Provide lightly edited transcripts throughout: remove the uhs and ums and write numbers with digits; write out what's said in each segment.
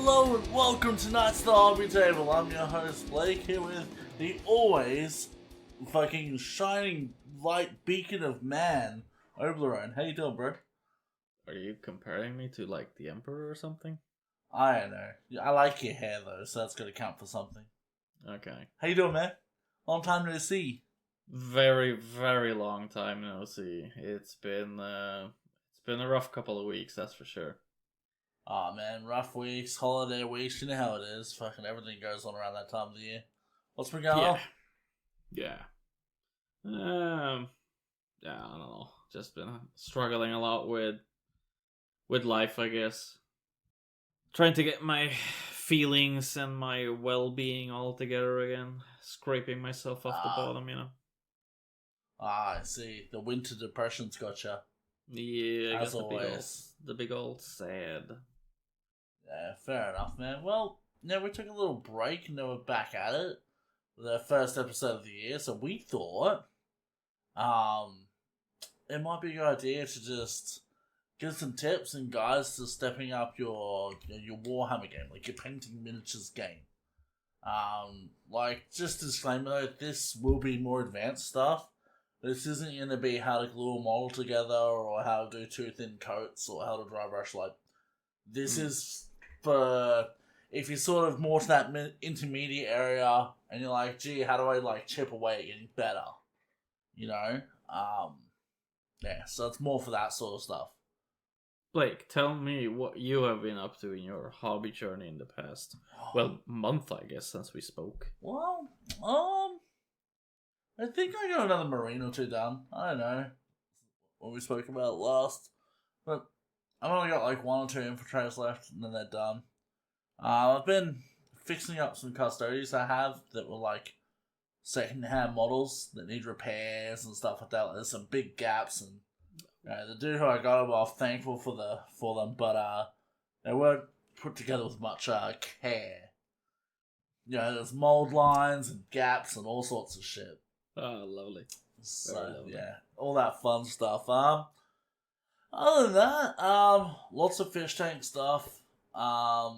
Hello and welcome to Night's the Hobby Table. I'm your host Blake, here with the always fucking shining light beacon of man, Oblerone. How you doing, bro? Are you comparing me to, like, the Emperor or something? I don't know. I like your hair though, so that's gonna count for something. Okay. How you doing, man? Long time no see. Very, very long time no see. It's been a rough couple of weeks, that's for sure. Aw, man, rough weeks, holiday weeks, you know how it is. Fucking everything goes on around that time of the year. What's been going on? Yeah. I don't know. Just been struggling a lot with life, I guess. Trying to get my feelings and my well-being all together again. Scraping myself off the bottom, you know. I see. The winter depression's got you. Yeah, I as got always. the big old sad. Yeah, fair enough, man. Well, we took a little break and then we're back at it. The first episode of the year, so we thought it might be a good idea to just give some tips and guides to stepping up your Warhammer game, like your painting miniatures game. Just a disclaimer, this will be more advanced stuff. This isn't going to be how to glue a model together or how to do two thin coats or how to dry brush. This is for if you're sort of more to that intermediate area and you're like, gee, how do I chip away at getting better? You know? So it's more for that sort of stuff. Blake, tell me what you have been up to in your hobby journey in the past, month, I guess, since we spoke. Well, I think I got another marine or two done. I don't know what we spoke about last, but I've only got one or two infiltrators left, and then they're done. I've been fixing up some custodies I have that were second-hand models that need repairs and stuff like that. There's some big gaps, and the dude who I got them, I'm thankful for them, but they weren't put together with much care. There's mold lines and gaps and all sorts of shit. Oh, lovely. So, lovely. yeah, all that fun stuff. Other than that, lots of fish tank stuff. As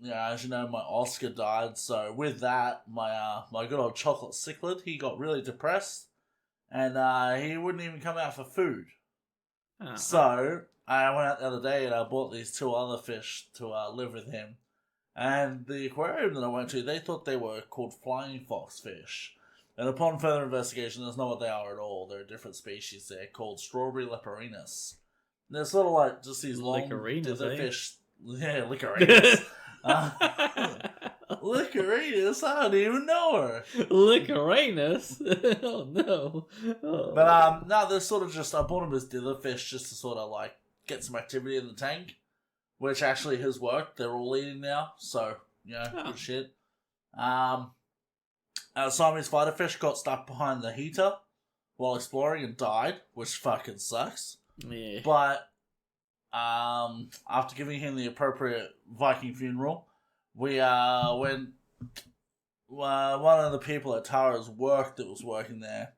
you know, my Oscar died, so with that, my good old chocolate cichlid, he got really depressed, and he wouldn't even come out for food. Uh-huh. So, I went out the other day and I bought these two other fish to live with him. And the aquarium that I went to, they thought they were called flying fox fish. And upon further investigation, that's not what they are at all. They're a different species. They're called strawberry leporinas. They're sort of just these long dither fish. Yeah, licorinas. Licorinas? I don't even know her. Licorinas? Oh, no. Oh. But, no, they're sort of just, I bought them as dither fish just to sort of, get some activity in the tank. Which actually has worked. They're all eating now. So, good shit. Siamese fighter fish got stuck behind the heater while exploring and died, which fucking sucks. Yeah. But after giving him the appropriate Viking funeral, we when one of the people at Tara's work that was working there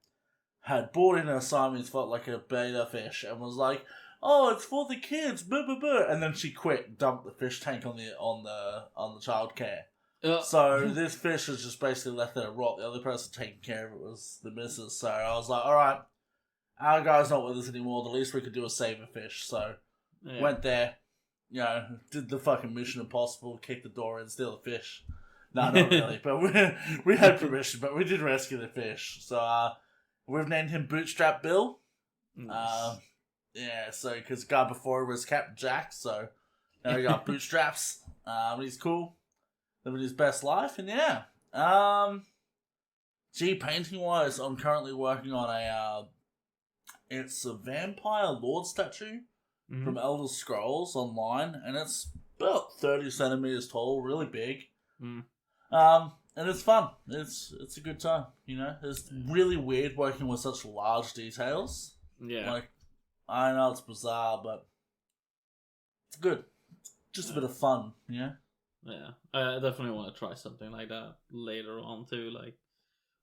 had brought in a Siamese fighter, a beta fish, and was like, "Oh, it's for the kids," blah, blah, blah. And then she quit and dumped the fish tank on the childcare. So this fish was just basically left there to rot. The other person taking care of it was the missus. So I was like, alright, our guy's not with us anymore. The least we could do is save a fish. So went there, did the fucking Mission Impossible, kicked the door in, steal the fish. No, not really. But we had permission, but we did rescue the fish. So we've named him Bootstrap Bill. Nice. So because the guy before was Captain Jack, so now we got Bootstraps. He's cool. Living his best life, and painting wise, I'm currently working on it's a vampire lord statue from Elder Scrolls Online, and it's about 30 centimeters tall, really big. And it's fun. It's a good time, It's really weird working with such large details. Yeah. I know it's bizarre, but it's good. Just a bit of fun, Yeah, I definitely want to try something like that later on too,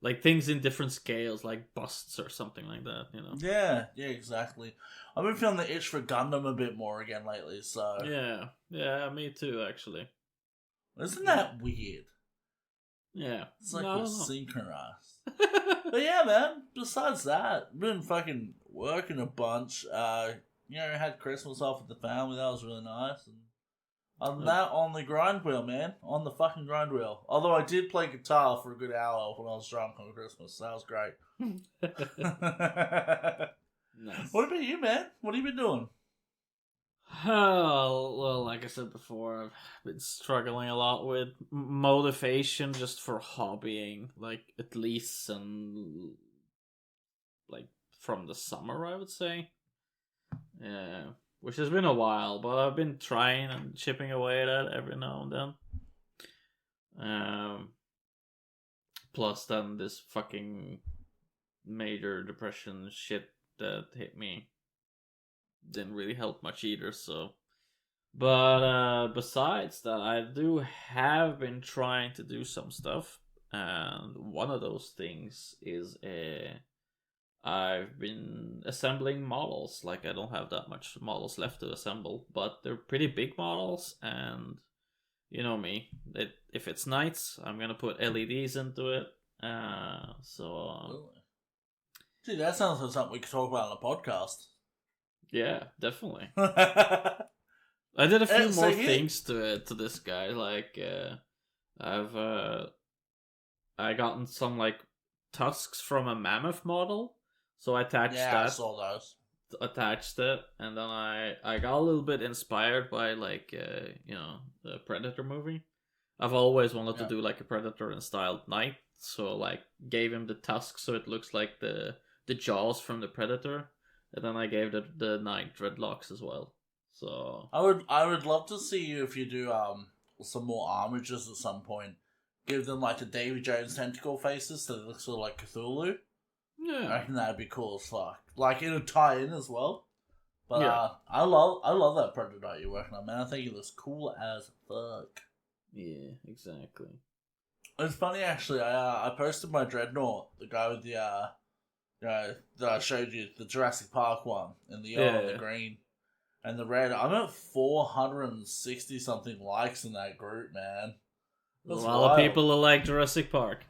like things in different scales, like busts or something like that, Yeah, exactly. I've been feeling the itch for Gundam a bit more again lately, so... Yeah, me too, actually. Isn't that weird? Yeah. It's like No, I we're don't know. synchronized. But yeah, man, besides that, been fucking working a bunch. Had Christmas off with the family. That was really nice. And other than that, on the grind wheel, man. On the fucking grind wheel. Although I did play guitar for a good hour when I was drunk on Christmas. So that was great. Nice. What about you, man? What have you been doing? Oh, well, like I said before, I've been struggling a lot with motivation just for hobbying, like at least like from the summer, I would say. Yeah, which has been a while, but I've been trying and chipping away at it every now and then. Plus, then this fucking major depression shit that hit me didn't really help much either. So, but besides that, I have been trying to do some stuff, and one of those things is I've been assembling models. Like, I don't have that much models left to assemble, but they're pretty big models, and you know me. If it's nights, I'm gonna put LEDs into it. Really? Dude, that sounds like something we could talk about on a podcast. Yeah, definitely. I did a few more here. things to this guy. Like, I gotten some like tusks from a mammoth model, so I attached that. I saw those. Attached it, and then I got a little bit inspired by like the Predator movie. I've always wanted to do like a Predator in style knight, so like gave him the tusk so it looks like the jaws from the Predator, and then I gave the knight dreadlocks as well. So I would love to see you if you do some more armatures at some point. Give them like the Davy Jones tentacle faces so they look sort of like Cthulhu. yeah, I reckon that'd be cool as fuck. Like it'll tie in as well. But Yeah. I love that Predator you're working on, man. I think it looks cool as fuck. yeah, exactly. It's funny actually. I posted my Dreadnought, the guy with the that I showed you, the Jurassic Park one, in the yellow and the green and the red. I'm at 460 something likes in that group, man. There's That's a lot wild. of people who like Jurassic Park.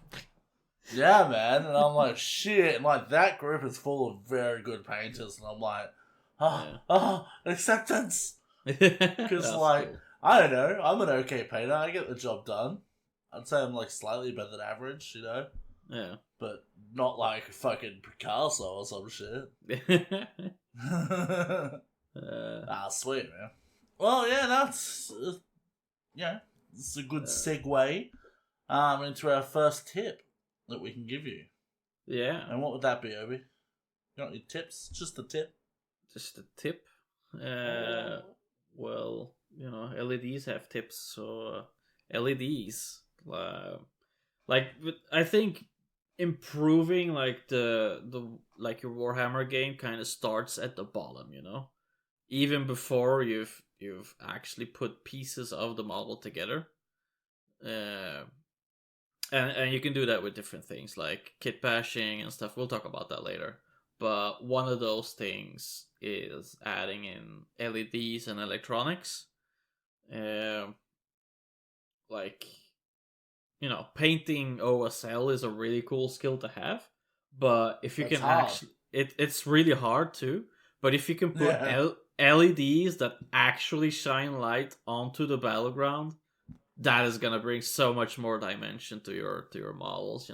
Yeah, man. And I'm like, shit. And like that group is full of very good painters, and I'm like, acceptance. Because like, cool. I don't know, I'm an okay painter. I get the job done. I'd say I'm like slightly better than average, Yeah. but not like fucking Picasso or some shit. Sweet, man. Well, yeah, that's it's a good segue into our first tip that we can give you. Yeah. And what would that be, Obi? You got any tips? Just a tip? Just a tip. Well, LEDs have tips, so LEDs. I think improving like the like your Warhammer game kind of starts at the bottom, even before you've actually put pieces of the model together. And you can do that with different things like kit bashing and stuff. We'll talk about that later. But one of those things is adding in LEDs and electronics. Painting OSL is a really cool skill to have. But if you That's can hard. actually... It's really hard too. But if you can put LEDs that actually shine light onto the battleground, that is gonna bring so much more dimension to your models,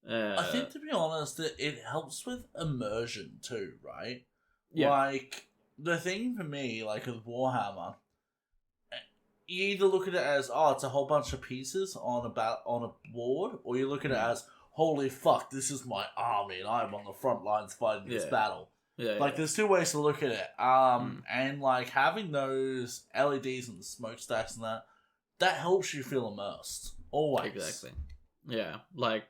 I think, to be honest, it helps with immersion too, right? Yeah. Like, the thing for me, like with Warhammer, you either look at it as, it's a whole bunch of pieces on a board, or you look at it as, holy fuck, this is my army, and I'm on the front lines fighting this battle. Like, there's two ways to look at it. And like having those LEDs and the smokestacks and that helps you feel immersed. Always. Exactly. Yeah, like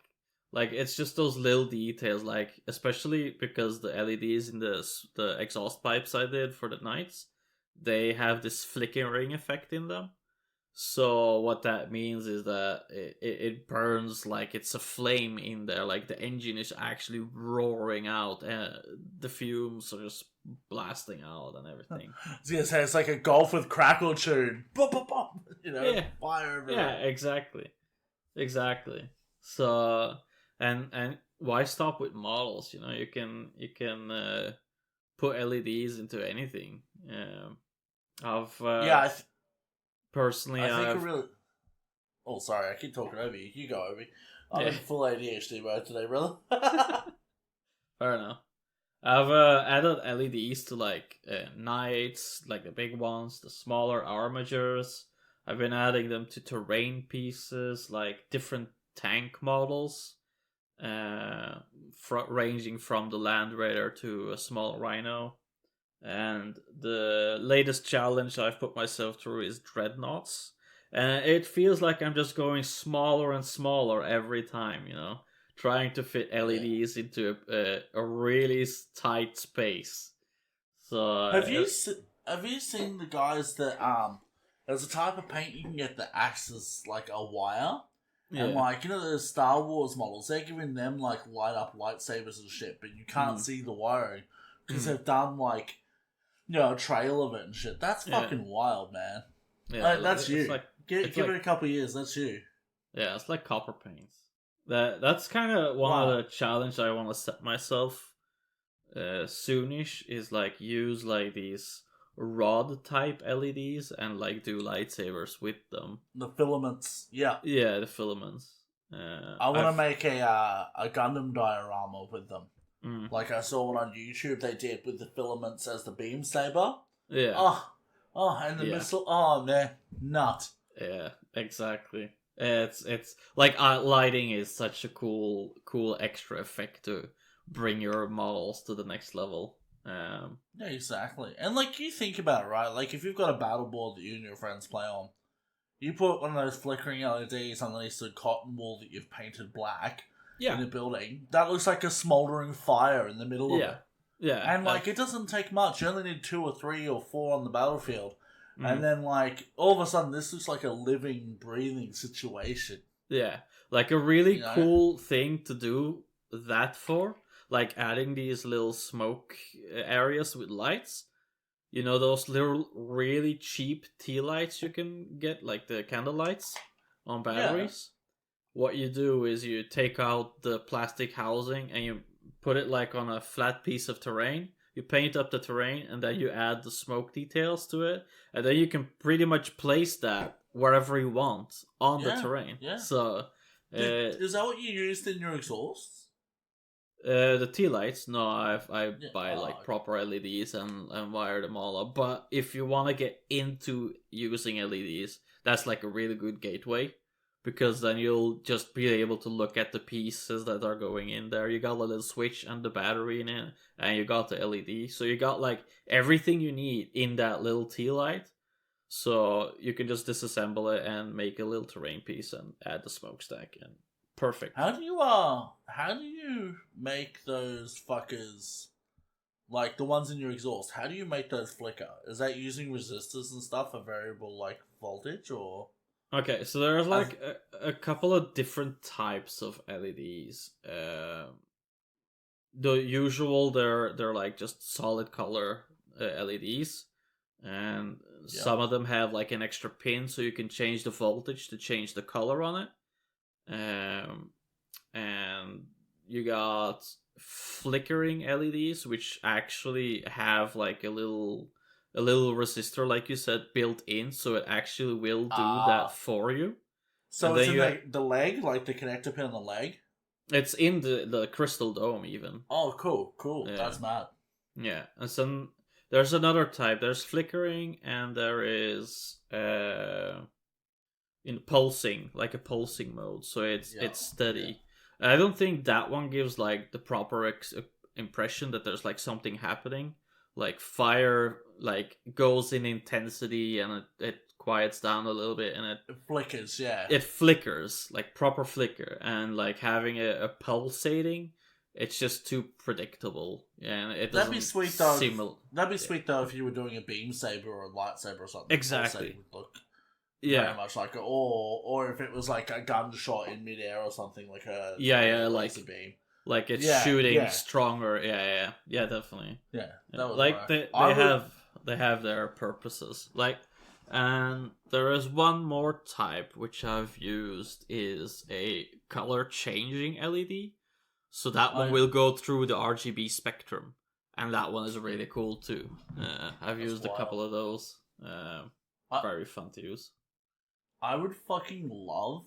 it's just those little details, like especially because the LEDs in the exhaust pipes I did for the knights, they have this flickering effect in them. So what that means is that it burns like it's a flame in there, like the engine is actually roaring out, and the fumes are just blasting out and everything. I was gonna say it's like a golf with crackle tune. Bop, bop, bop. fire everywhere. Yeah, exactly. So and why stop with models? You can put LEDs into anything. I've personally, I think a really. Oh, sorry, I keep talking over you. You go, Obi. I'm in full ADHD mode today, brother. Fair enough. I've added LEDs to like knights, like the big ones, the smaller armatures. I've been adding them to terrain pieces, like different tank models, ranging from the Land Raider to a small Rhino. And the latest challenge I've put myself through is Dreadnoughts. And it feels like I'm just going smaller and smaller every time, trying to fit LEDs into a really tight space. So have you seen the guys that there's a type of paint you can get that acts as like a wire, and like the Star Wars models, they're giving them like light up lightsabers and shit, but you can't see the wiring because they've done like a trail of it and shit. That's fucking wild, man. Yeah, that's you. Like, give it a couple of years. That's you. Yeah, it's like copper paints. That's kind of one of the challenge I want to set myself soonish, is like use like these rod type LEDs and like do lightsabers with them. The filaments, yeah, the filaments. I want to make a Gundam diorama with them. Like I saw one on YouTube they did with the filaments as the beam saber. Yeah. Oh, and the missile. Oh man, nut. Yeah, exactly. It's like lighting is such a cool extra effect to bring your models to the next level. Yeah, exactly. And like you think about it, right? Like if you've got a battle board that you and your friends play on, you put one of those flickering LEDs underneath the cotton wool that you've painted black in a building. That looks like a smouldering fire in the middle of it. Yeah. And like it doesn't take much. You only need 2 or 3 or 4 on the battlefield. And then like all of a sudden this looks like a living, breathing situation. Yeah. Like a really cool thing to do that for. Like adding these little smoke areas with lights. Those little really cheap tea lights you can get, like the candle lights on batteries. Yeah. What you do is you take out the plastic housing and you put it like on a flat piece of terrain. You paint up the terrain and then you add the smoke details to it. And then you can pretty much place that wherever you want on the terrain. Yeah. So, is that what you used in your exhausts? The tea lights, no, I buy like proper LEDs and wire them all up. But if you want to get into using LEDs, that's like a really good gateway, because then you'll just be able to look at the pieces that are going in there. You got a little switch and the battery in it, and you got the LED. So you got like everything you need in that little tea light. So you can just disassemble it and make a little terrain piece and add the smokestack, and perfect. How do you make those fuckers, like the ones in your exhaust? How do you make those flicker? Is that using resistors and stuff, a variable like voltage, or? Okay, so there's like a couple of different types of LEDs. The usual, they're like just solid color LEDs, and some of them have like an extra pin so you can change the voltage to change the color on it. And you got flickering LEDs, which actually have like a little resistor, like you said, built in, so it actually will do that for you. So and it's in the leg, like the connector pin on the leg? It's in the crystal dome, even. Oh, cool. Yeah. That's mad. Yeah, and some there's another type. There's flickering, and there is in pulsing, like a pulsing mode, so it's steady. Yeah. I don't think that one gives like the proper impression that there's like something happening. Like fire like goes in intensity and it quiets down a little bit, and it flickers. It flickers, like proper flicker, and like having a pulsating, it's just too predictable. And it doesn't. That'd be sweet though. That'd be sweet though if you were doing a beam saber or a lightsaber or something. Exactly. Would look very much like or if it was like a gunshot in midair or something, like a laser beam. Like it's shooting stronger. Yeah, definitely. Yeah, like they have their purposes. Like And there is one more type which I've used is a color changing LED. So that one will go through the RGB spectrum, and that one is really cool too. I've used a couple of those. Very fun to use. I would fucking love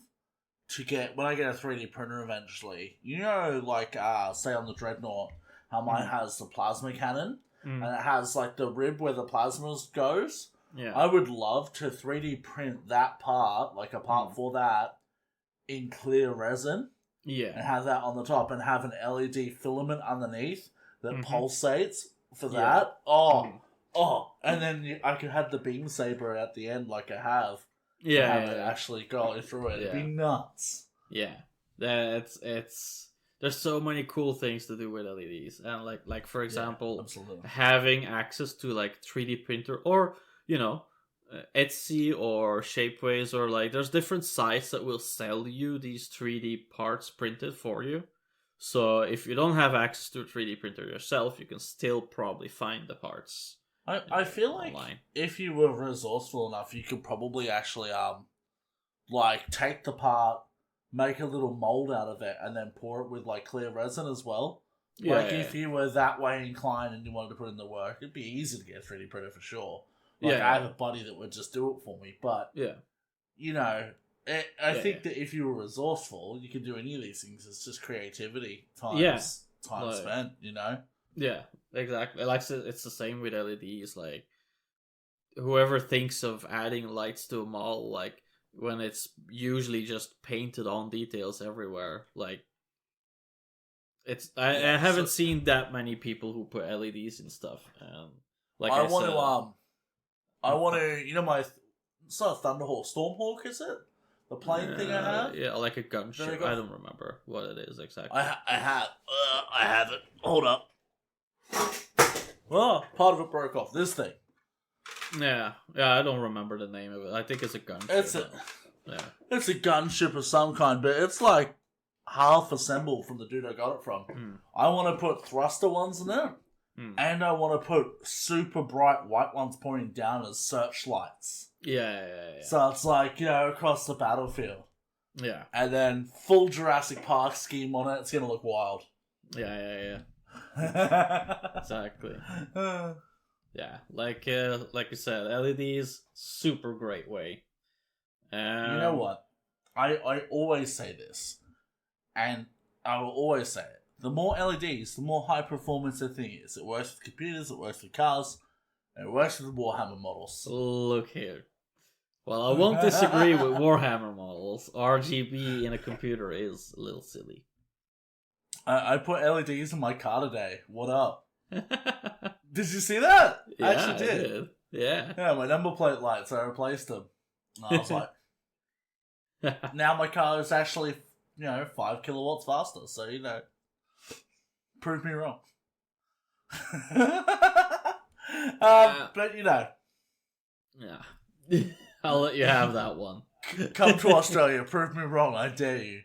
to get, when I get a 3D printer eventually, you know, like, say on the Dreadnought, how mine has the plasma cannon, and it has, like, the rib where the plasma goes. Yeah. I would love to 3D print that part, like a part for that, in clear resin. Yeah. And have that on the top, and have an LED filament underneath that pulsates for that. And then I could have the beam saber at the end, like I have. Yeah, have it actually go through it. It'd be nuts. Yeah, it's. There's so many cool things to do with LEDs, and like for example, having access to like 3D printer or Etsy or Shapeways, or like there's different sites that will sell you these 3D parts printed for you. So if you don't have access to a 3D printer yourself, you can still probably find the parts. I feel like online. If you were resourceful enough, you could probably actually like take the part, make a little mold out of it, and then pour it with like clear resin as well. If you were that way inclined and you wanted to put in the work, it'd be easy to get a 3D printer for sure. I have a buddy that would just do it for me, but I think that if you were resourceful, you could do any of these things. It's just creativity times time spent, Yeah, exactly. Like it's the same with LEDs. Like whoever thinks of adding lights to a model, like when it's usually just painted on details everywhere, like I haven't seen that many people who put LEDs and stuff. Like I want to, my, it's not a Thunderhawk, Stormhawk, is it? The plane thing I have? Yeah, like a gunship. I don't remember what it is exactly. I have it. Hold up. Oh, part of it broke off. This thing. Yeah, I don't remember the name of it. I think it's a gunship. It's a gunship of some kind, but it's like half assembled from the dude I got it from. I want to put thruster ones in it. And I want to put super bright white ones pointing down as searchlights. Yeah. So it's like, across the battlefield. Yeah. And then full Jurassic Park scheme on it. It's going to look wild. Yeah. Exactly. Yeah. Like you said, LEDs, super great way. You know what? I always say this. And I will always say it. The more LEDs, the more high performance the thing is. It works with computers, it works with cars, and it works with Warhammer models. Look here. Well, I won't disagree with Warhammer models. RGB in a computer is a little silly. I put LEDs in my car today. What up? Did you see that? Yeah, I actually did. Yeah. Yeah, my number plate lights, I replaced them. And I was like, now my car is actually, 5 kilowatts faster, so, prove me wrong. But, Yeah. I'll let you have that one. Come to Australia, prove me wrong, I dare you.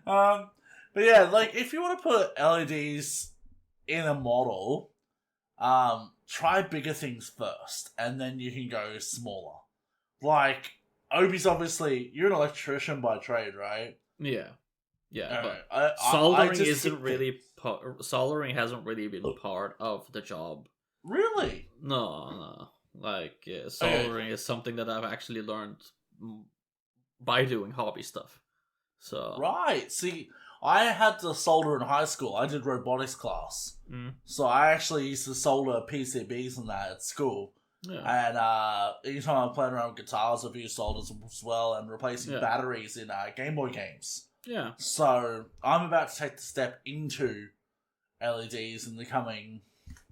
But yeah, like, if you want to put LEDs in a model, try bigger things first, and then you can go smaller. Like, Obi's obviously, you're an electrician by trade, right? Yeah. Yeah, but soldering hasn't really been part of the job. Really? No. Like, soldering is something that I've actually learned by doing hobby stuff. So right. See, I had to solder in high school. I did robotics class. So I actually used to solder PCBs and that at school. Yeah. And anytime I'm playing around with guitars, I've used solders as well, and replacing batteries in Game Boy games. Yeah. So I'm about to take the step into LEDs in the coming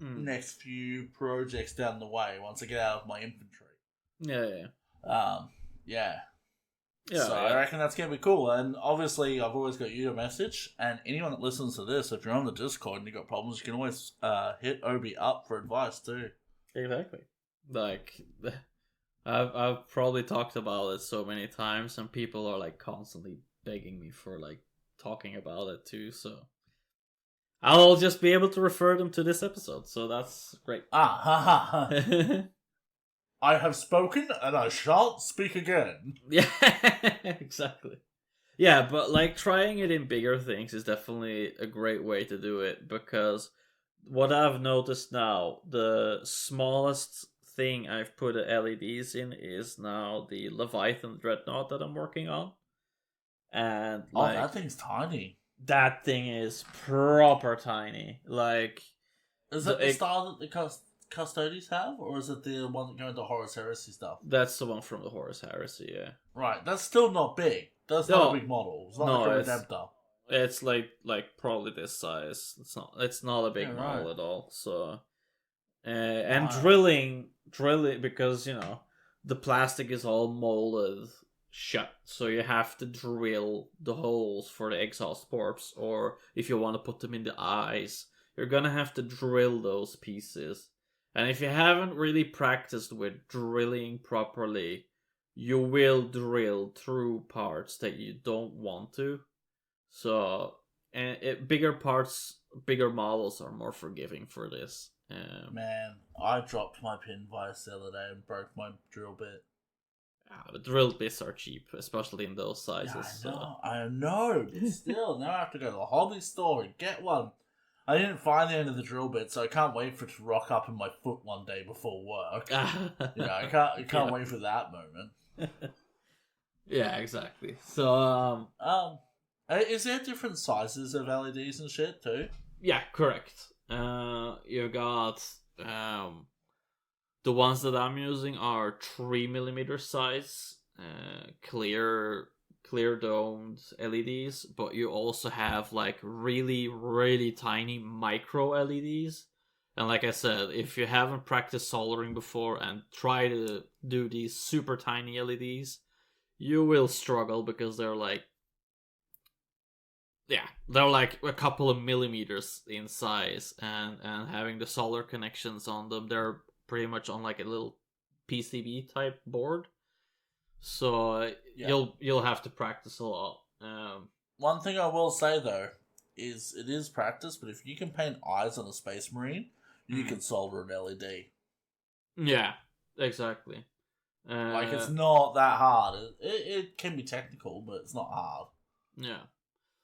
next few projects down the way once I get out of my inventory. Yeah. So I reckon that's going to be cool. And obviously, I've always got you a message. And anyone that listens to this, if you're on the Discord and you've got problems, you can always hit Obi up for advice too. Exactly. Like, I've probably talked about it so many times, and people are like constantly begging me for like talking about it too. So I'll just be able to refer them to this episode. So that's great. I have spoken and I shan't speak again. Yeah, exactly. Yeah, but like trying it in bigger things is definitely a great way to do it because what I've noticed now, the smallest thing I've put LEDs in is now the Leviathan Dreadnought that I'm working on. And Oh, like that thing's tiny. that thing is proper tiny. Like Is it the style that the Custodies have, or is it the one that go into Horus Heresy stuff? that's the one from the Horus Heresy, yeah. Right, that's still not big. That's not a big model. It's not like a Redemptor. It's like probably this size. It's not a big model at all. So and drilling because the plastic is all molded shut, so you have to drill the holes for the exhaust ports, or if you want to put them in the eyes, you're gonna have to drill those pieces. And if you haven't really practiced with drilling properly, you will drill through parts that you don't want to. So, bigger parts, bigger models are more forgiving for this. Man, I dropped my pin vise the other day and broke my drill bit. The drill bits are cheap, especially in those sizes. Yeah, I know, but still, now I have to go to the hobby store and get one. I didn't find the end of the drill bit, so I can't wait for it to rock up in my foot one day before work. I can't wait for that moment. Yeah, exactly. So, is there different sizes of LEDs and shit too? Yeah, correct. You got the ones that I'm using are 3mm size, clear domed LEDs, but you also have like really, really tiny micro LEDs. And like I said, if you haven't practiced soldering before and try to do these super tiny LEDs, you will struggle because they're like a couple of millimeters in size, and having the solder connections on them, they're pretty much on like a little PCB type board. So you'll have to practice a lot. One thing I will say though is it is practice, but if you can paint eyes on a Space Marine, you can solder an LED. Yeah, exactly. Like it's not that hard. It can be technical, but it's not hard. Yeah.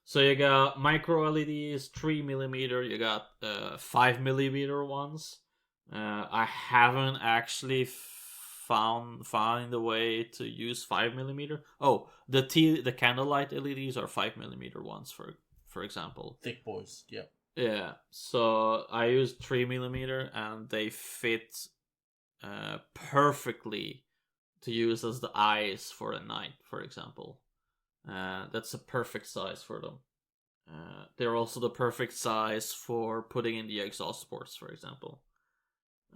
So you got micro LEDs, 3mm. You got 5mm ones. I haven't actually found a way to use 5mm. Oh, the candlelight LEDs are 5mm ones, for example. Thick boys, yep. Yeah. So I use 3mm, and they fit perfectly to use as the eyes for a knight, for example. That's a perfect size for them. They're also the perfect size for putting in the exhaust ports, for example.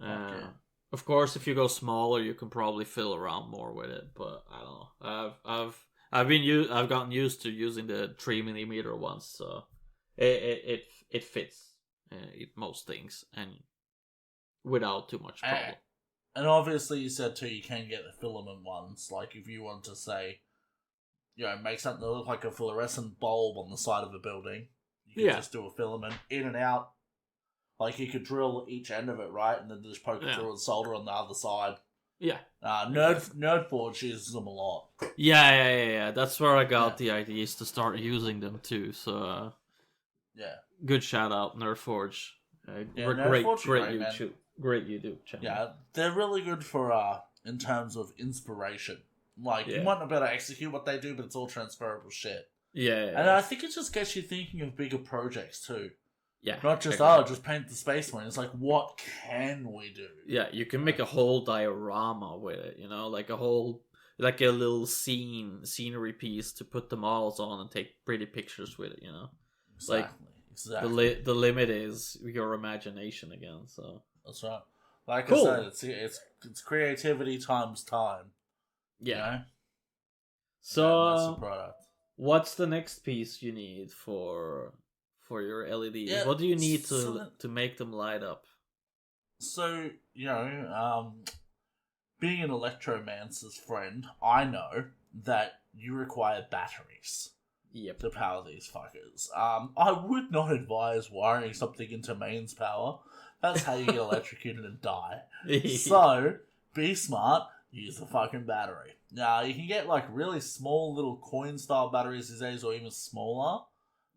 Okay. Of course, if you go smaller, you can probably fiddle around more with it. But I don't know. I've gotten used to using the 3mm ones, so it fits most things and without too much problem. And obviously, you said too, you can get the filament ones. Like if you want to say, make something that look like a fluorescent bulb on the side of a building, you can just do a filament in and out. Like you could drill each end of it, right, and then just poke it through and solder on the other side. Yeah. Nerdforge uses them a lot. Yeah. That's where I got the ideas to start using them too. So good shout out, Nerdforge. Great YouTube channel. Yeah, they're really good for in terms of inspiration. Like you might not be able to execute what they do, but it's all transferable shit. Yeah. And I think it just gets you thinking of bigger projects too. Yeah. Not just, just paint the Space Marine. It's like, what can we do? Yeah, you can make a whole diorama with it, like a whole, like a little scenery piece to put the models on and take pretty pictures with it, Exactly. The limit is your imagination again, so. That's right. Like I said, it's creativity times time. Yeah. So, that's the product. What's the next piece you need for your LEDs? Yeah, what do you need to make them light up? So, being an electromancer's friend, I know that you require batteries to power these fuckers. I would not advise wiring something into mains power. That's how you get electrocuted and die. So, be smart, use the fucking battery. Now, you can get like really small little coin style batteries these days, or even smaller.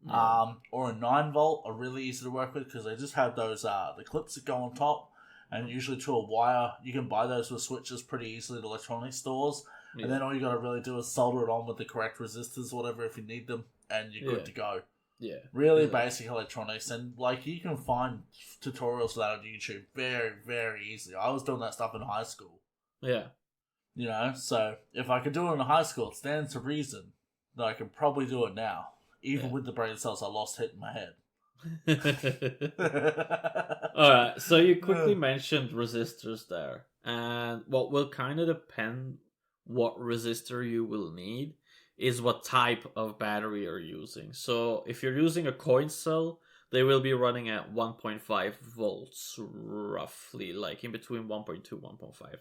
Yeah. Or a 9 volt are really easy to work with because they just have those the clips that go on top, and usually to a wire. You can buy those with switches pretty easily at electronics stores, Yeah. and then all you got to really do is solder it on with the correct resistors, whatever, if you need them, and you're good to go. Yeah. Really basic electronics, and like you can find tutorials for that on YouTube very, very easily. I was doing that stuff in high school. Yeah. You know, so if I could do it in high school, it stands to reason that I could probably do it now, even with the brain cells I lost hitting my head. Alright, so you quickly mentioned resistors there, and what will kind of depend what resistor you will need is what type of battery you're using. So if you're using a coin cell, they will be running at 1.5 volts roughly, like in between 1.2 1.5.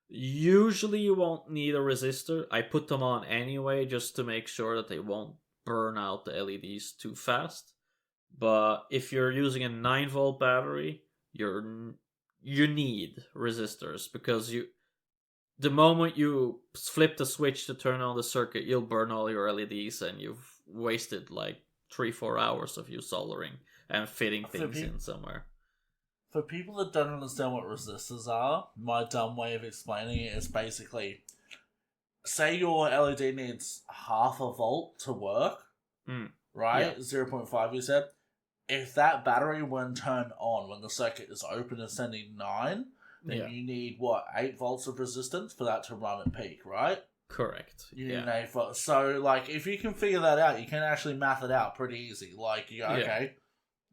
Usually you won't need a resistor. I put them on anyway just to make sure that they won't burn out the LEDs too fast. But if you're using a 9-volt battery, you need resistors, because the moment you flip the switch to turn on the circuit, you'll burn all your LEDs, and you've wasted like 3-4 hours of you soldering and fitting things in somewhere. For people that don't understand what resistors are, my dumb way of explaining it is basically, say your LED needs half a volt to work, right? Yeah. 0.5 you said. If that battery, when turned on, when the circuit is open and sending 9, then you need, 8 volts of resistance for that to run at peak, right? Correct. You need 8 volts. So, like, if you can figure that out, you can actually math it out pretty easy. Like, you go, okay,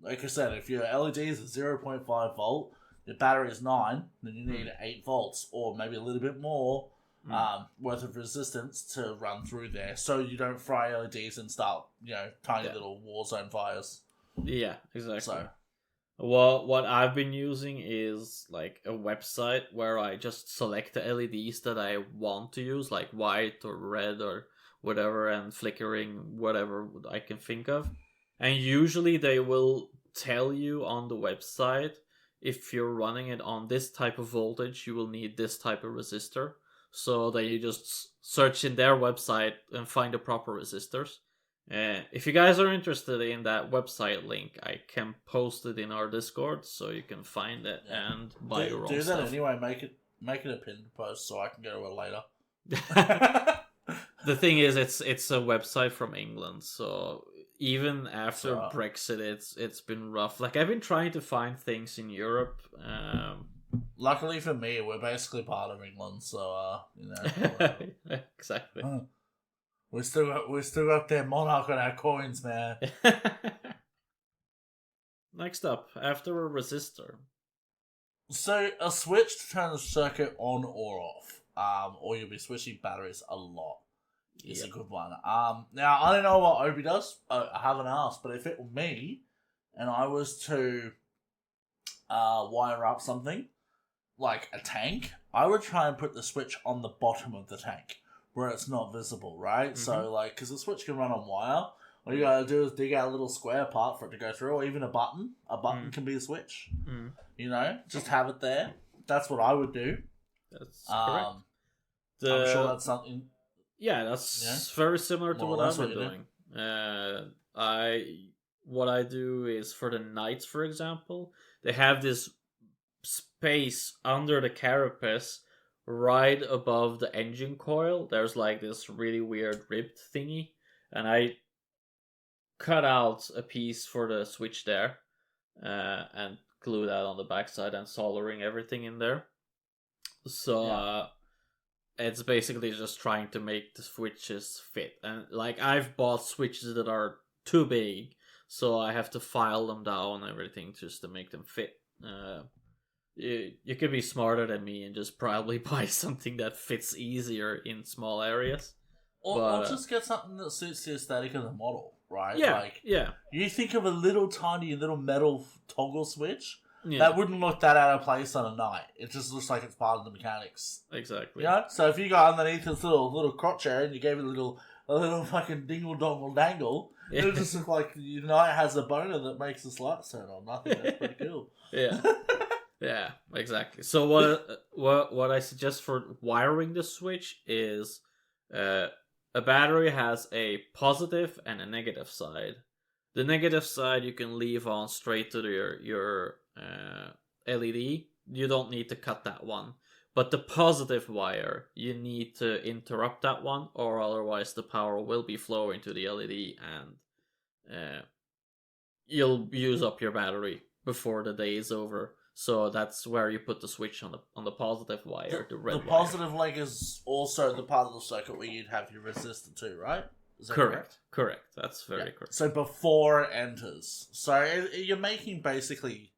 like I said, if your LED is 0.5 volt, your battery is 9, then you need 8 volts, or maybe a little bit more worth of resistance to run through there, so you don't fry LEDs and start, tiny little war zone fires. Yeah, exactly. So, well, what I've been using is like a website where I just select the LEDs that I want to use, like white or red or whatever, and flickering, whatever I can think of. And usually they will tell you on the website, if you're running it on this type of voltage, you will need this type of resistor. So then you just search in their website and find the proper resistors. If you guys are interested in that website link, I can post it in our Discord so you can find it and buy your own stuff. Do that anyway. Make it a pinned post so I can go to it later. The thing is, it's a website from England, so even after Brexit, it's been rough. Like, I've been trying to find things in Europe. Luckily for me, we're basically part of England, so exactly. We still got their monarch on our coins, man. Next up, after a resistor. So a switch to turn the circuit on or off, or you'll be switching batteries a lot. Is a good one. Now I don't know what Obi does. I haven't asked, but if it were me, and I was to wire up something like a tank, I would try and put the switch on the bottom of the tank, where it's not visible, right? Mm-hmm. So, like, because the switch can run on wire, all you gotta do is dig out a little square part for it to go through, or even a button. A button can be a switch. Just have it there. That's what I would do. That's correct. I'm sure that's something... Yeah, that's very similar to what I've been doing. What I do is, for the knights, for example, they have this space under the carapace right above the engine coil. There's like this really weird ribbed thingy, and I cut out a piece for the switch there and glue that on the backside and soldering everything in there. So it's basically just trying to make the switches fit. And like, I've bought switches that are too big, so I have to file them down and everything just to make them fit. You could be smarter than me and just probably buy something that fits easier in small areas. Or just get something that suits the aesthetic of the model, right? Yeah. You think of a little tiny little metal toggle switch, that wouldn't look that out of place on a knight. It just looks like it's part of the mechanics. Exactly. Yeah. So if you got underneath this little crotch area and you gave it a little fucking dingle dongle dangle, it would just look like your knight has a boner that makes the lights turn on. I think that's pretty cool. Yeah. Yeah, exactly. So what I suggest for wiring the Switch is a battery has a positive and a negative side. The negative side you can leave on straight to your LED. You don't need to cut that one. But the positive wire, you need to interrupt that one, or otherwise the power will be flowing to the LED, and you'll use up your battery before the day is over. So that's where you put the switch on the positive wire, the red The wire. positive leg is also the part of the circuit where you'd have your resistor too, right? Is that correct? Correct. That's very correct. So before it enters. So you're making basically,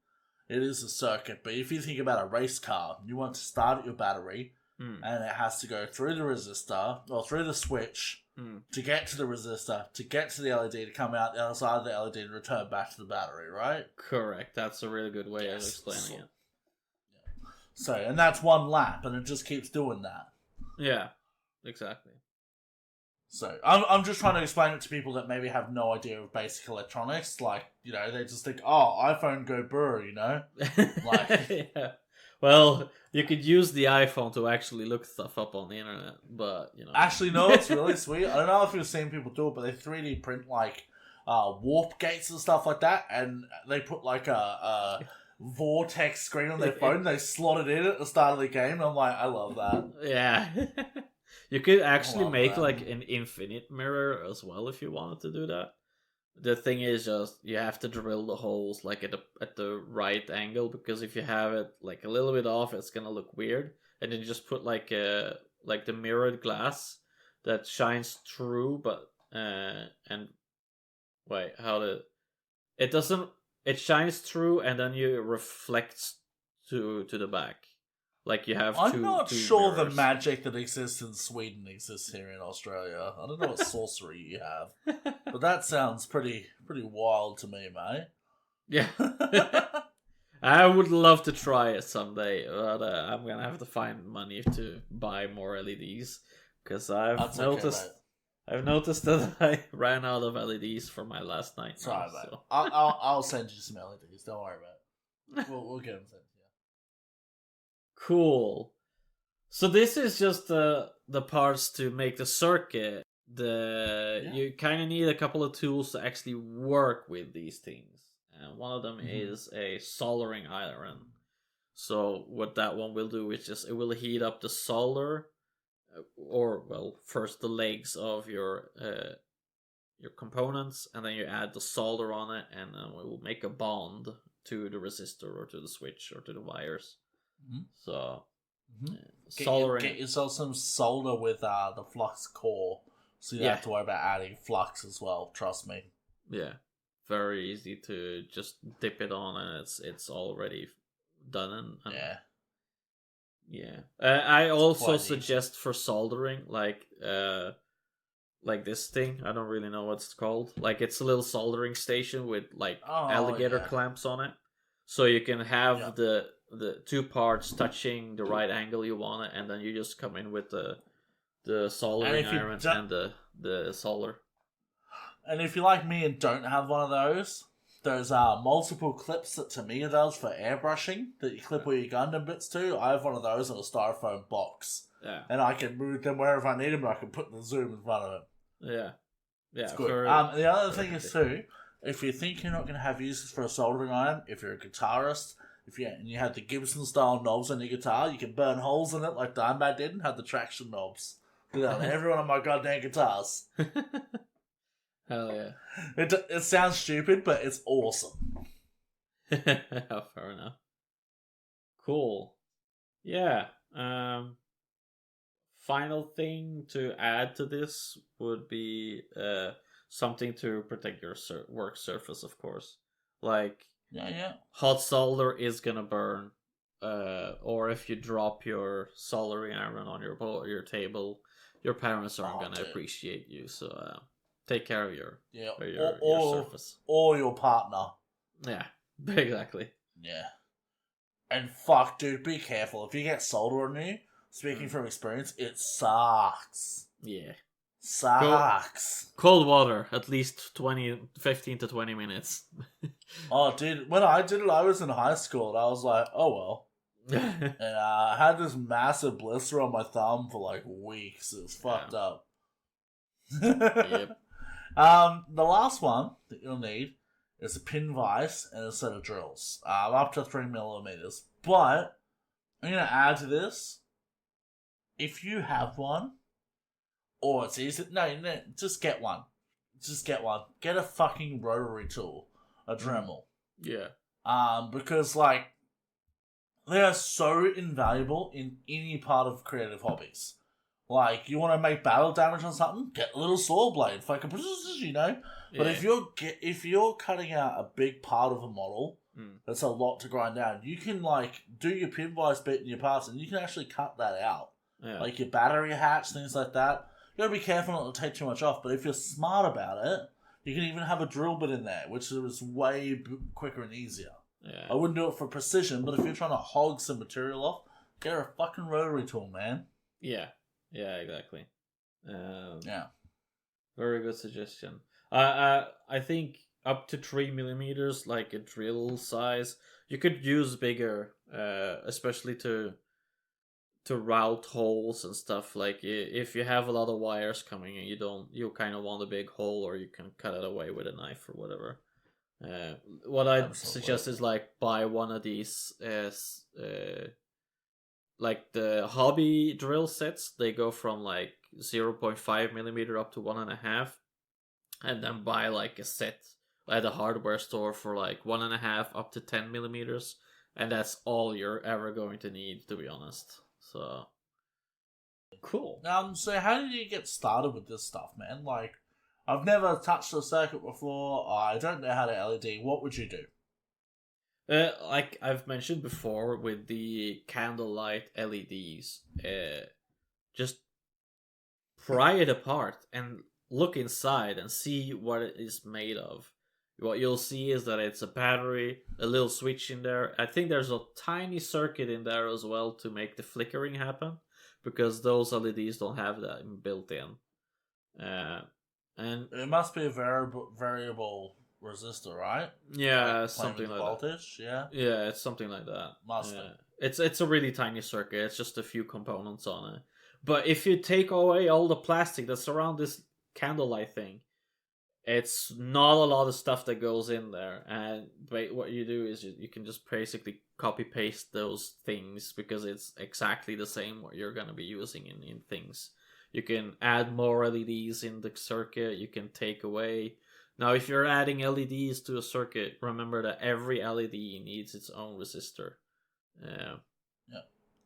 it is a circuit, but if you think about a race car, you want to start your battery, and it has to go through the resistor, or through the switch, to get to the resistor, to get to the LED, to come out the other side of the LED and return back to the battery, right? Correct. That's a really good way of explaining it. So, and that's one lap, and it just keeps doing that. Yeah, exactly. So, I'm just trying to explain it to people that maybe have no idea of basic electronics. Like, you know, they just think, oh, iPhone go brr, you know? Like, yeah. Well, you could use the iPhone to actually look stuff up on the internet, but, you know. Actually, no, it's really sweet. I don't know if you've seen people do it, but they 3D print, like, warp gates and stuff like that, and they put, like, a vortex screen on their phone, they slot it in at the start of the game, and I'm like, I love that. Yeah. You could actually make, like, an infinite mirror as well if you wanted to do that. The thing is just you have to drill the holes like at the right angle, because if you have it like a little bit off, it's gonna look weird. And then you just put like the mirrored glass that shines through, but and wait, it shines through and then you reflects to the back. Like you have I'm not sure mirrors. the magic that exists in Sweden exists here in Australia. I don't know what sorcery you have, but that sounds pretty wild to me, mate. Yeah. I would love to try it someday, but I'm gonna have to find money to buy more LEDs, because I've noticed that I ran out of LEDs for my last night. Sorry, now, mate. so. I'll send you some LEDs. Don't worry about it. We'll get them sent. Cool. So this is just the parts to make the circuit. You kind of need a couple of tools to actually work with these things, and one of them is a soldering iron. So what that one will do is just it will heat up the solder, or well, first the legs of your components, and then you add the solder on it, and then it will make a bond to the resistor or to the switch or to the wires. So, soldering. Get yourself some solder with the flux core, so you don't have to worry about adding flux as well. Trust me. Yeah, very easy to just dip it on, and it's already done. And yeah. I also suggest for soldering, like this thing. I don't really know what it's called. Like it's a little soldering station with like alligator clamps on it, so you can have the two parts touching the right angle you want it, and then you just come in with the soldering iron and the solder. And if you're like me and don't have one of those multiple clips that Tamiya does for airbrushing that you clip all your Gundam bits to, I have one of those in a styrofoam box. Yeah. And I can move them wherever I need them, and I can put the zoom in front of it. Yeah. Yeah. It's good. The other thing is too, if you think you're not going to have uses for a soldering iron, if you're a guitarist, and you have the Gibson style knobs on your guitar, you can burn holes in it like Dimebag did and have the traction knobs. Do that on every one of my goddamn guitars. Hell yeah. It sounds stupid, but it's awesome. Fair enough. Cool. Yeah. Final thing to add to this would be something to protect your work surface, of course. Like, hot solder is gonna burn, or if you drop your soldering iron on your table, your parents aren't gonna appreciate you. So take care of your surface or your partner. Yeah, exactly. Yeah, and fuck, dude, be careful if you get solder on you. Speaking from experience, it sucks. Yeah, Sucks. Cold water, at least 15 to 20 minutes. Oh, dude, when I did it, I was in high school, and I was like, oh well. And I had this massive blister on my thumb for like weeks. It was fucked up. Yep. The last one that you'll need is a pin vise and a set of drills. Up to 3mm. But I'm gonna add to this. If you have one, or it's easy, no, just get one. Just get one. Get a fucking rotary tool, a Dremel. Yeah. Because like they are so invaluable in any part of creative hobbies. Like, you want to make battle damage on something? Get a little saw blade, fucking, you know. But if you're cutting out a big part of a model, that's a lot to grind down. You can like do your pin vise bit in your parts, and you can actually cut that out. Yeah. Like your battery hatch, things like that. You gotta be careful not to take too much off. But if you're smart about it, you can even have a drill bit in there, which is way quicker and easier. Yeah. I wouldn't do it for precision, but if you're trying to hog some material off, get a fucking rotary tool, man. Yeah. Yeah, exactly. Yeah. Very good suggestion. I think up to 3mm, like a drill size, you could use bigger, especially to route holes and stuff. Like if you have a lot of wires coming in, you kind of want a big hole, or you can cut it away with a knife or whatever. What I'd suggest is like buy one of these as like the hobby drill sets. They go from like 0.5mm up to 1.5, and then buy like a set at a hardware store for like 1.5 up to 10mm, and that's all you're ever going to need, to be honest. So cool. So how did you get started with this stuff, man? Like, I've never touched a circuit before. I don't know how to LED. What would you do? Like I've mentioned before with the candlelight LEDs, just pry it apart and look inside and see what it is made of. What you'll see is that it's a battery, a little switch in there. I think there's a tiny circuit in there as well to make the flickering happen, because those LEDs don't have that built in. And it must be a variable resistor, right? Yeah, like something like voltage, that. Yeah, it's something like that. Must be. It's a really tiny circuit. It's just a few components on it. But if you take away all the plastic that's around this candlelight thing, it's not a lot of stuff that goes in there. And what you do is you can just basically copy paste those things, because it's exactly the same what you're going to be using in things. You can add more LEDs in the circuit. You can take away. Now, if you're adding LEDs to a circuit, remember that every LED needs its own resistor. Yeah.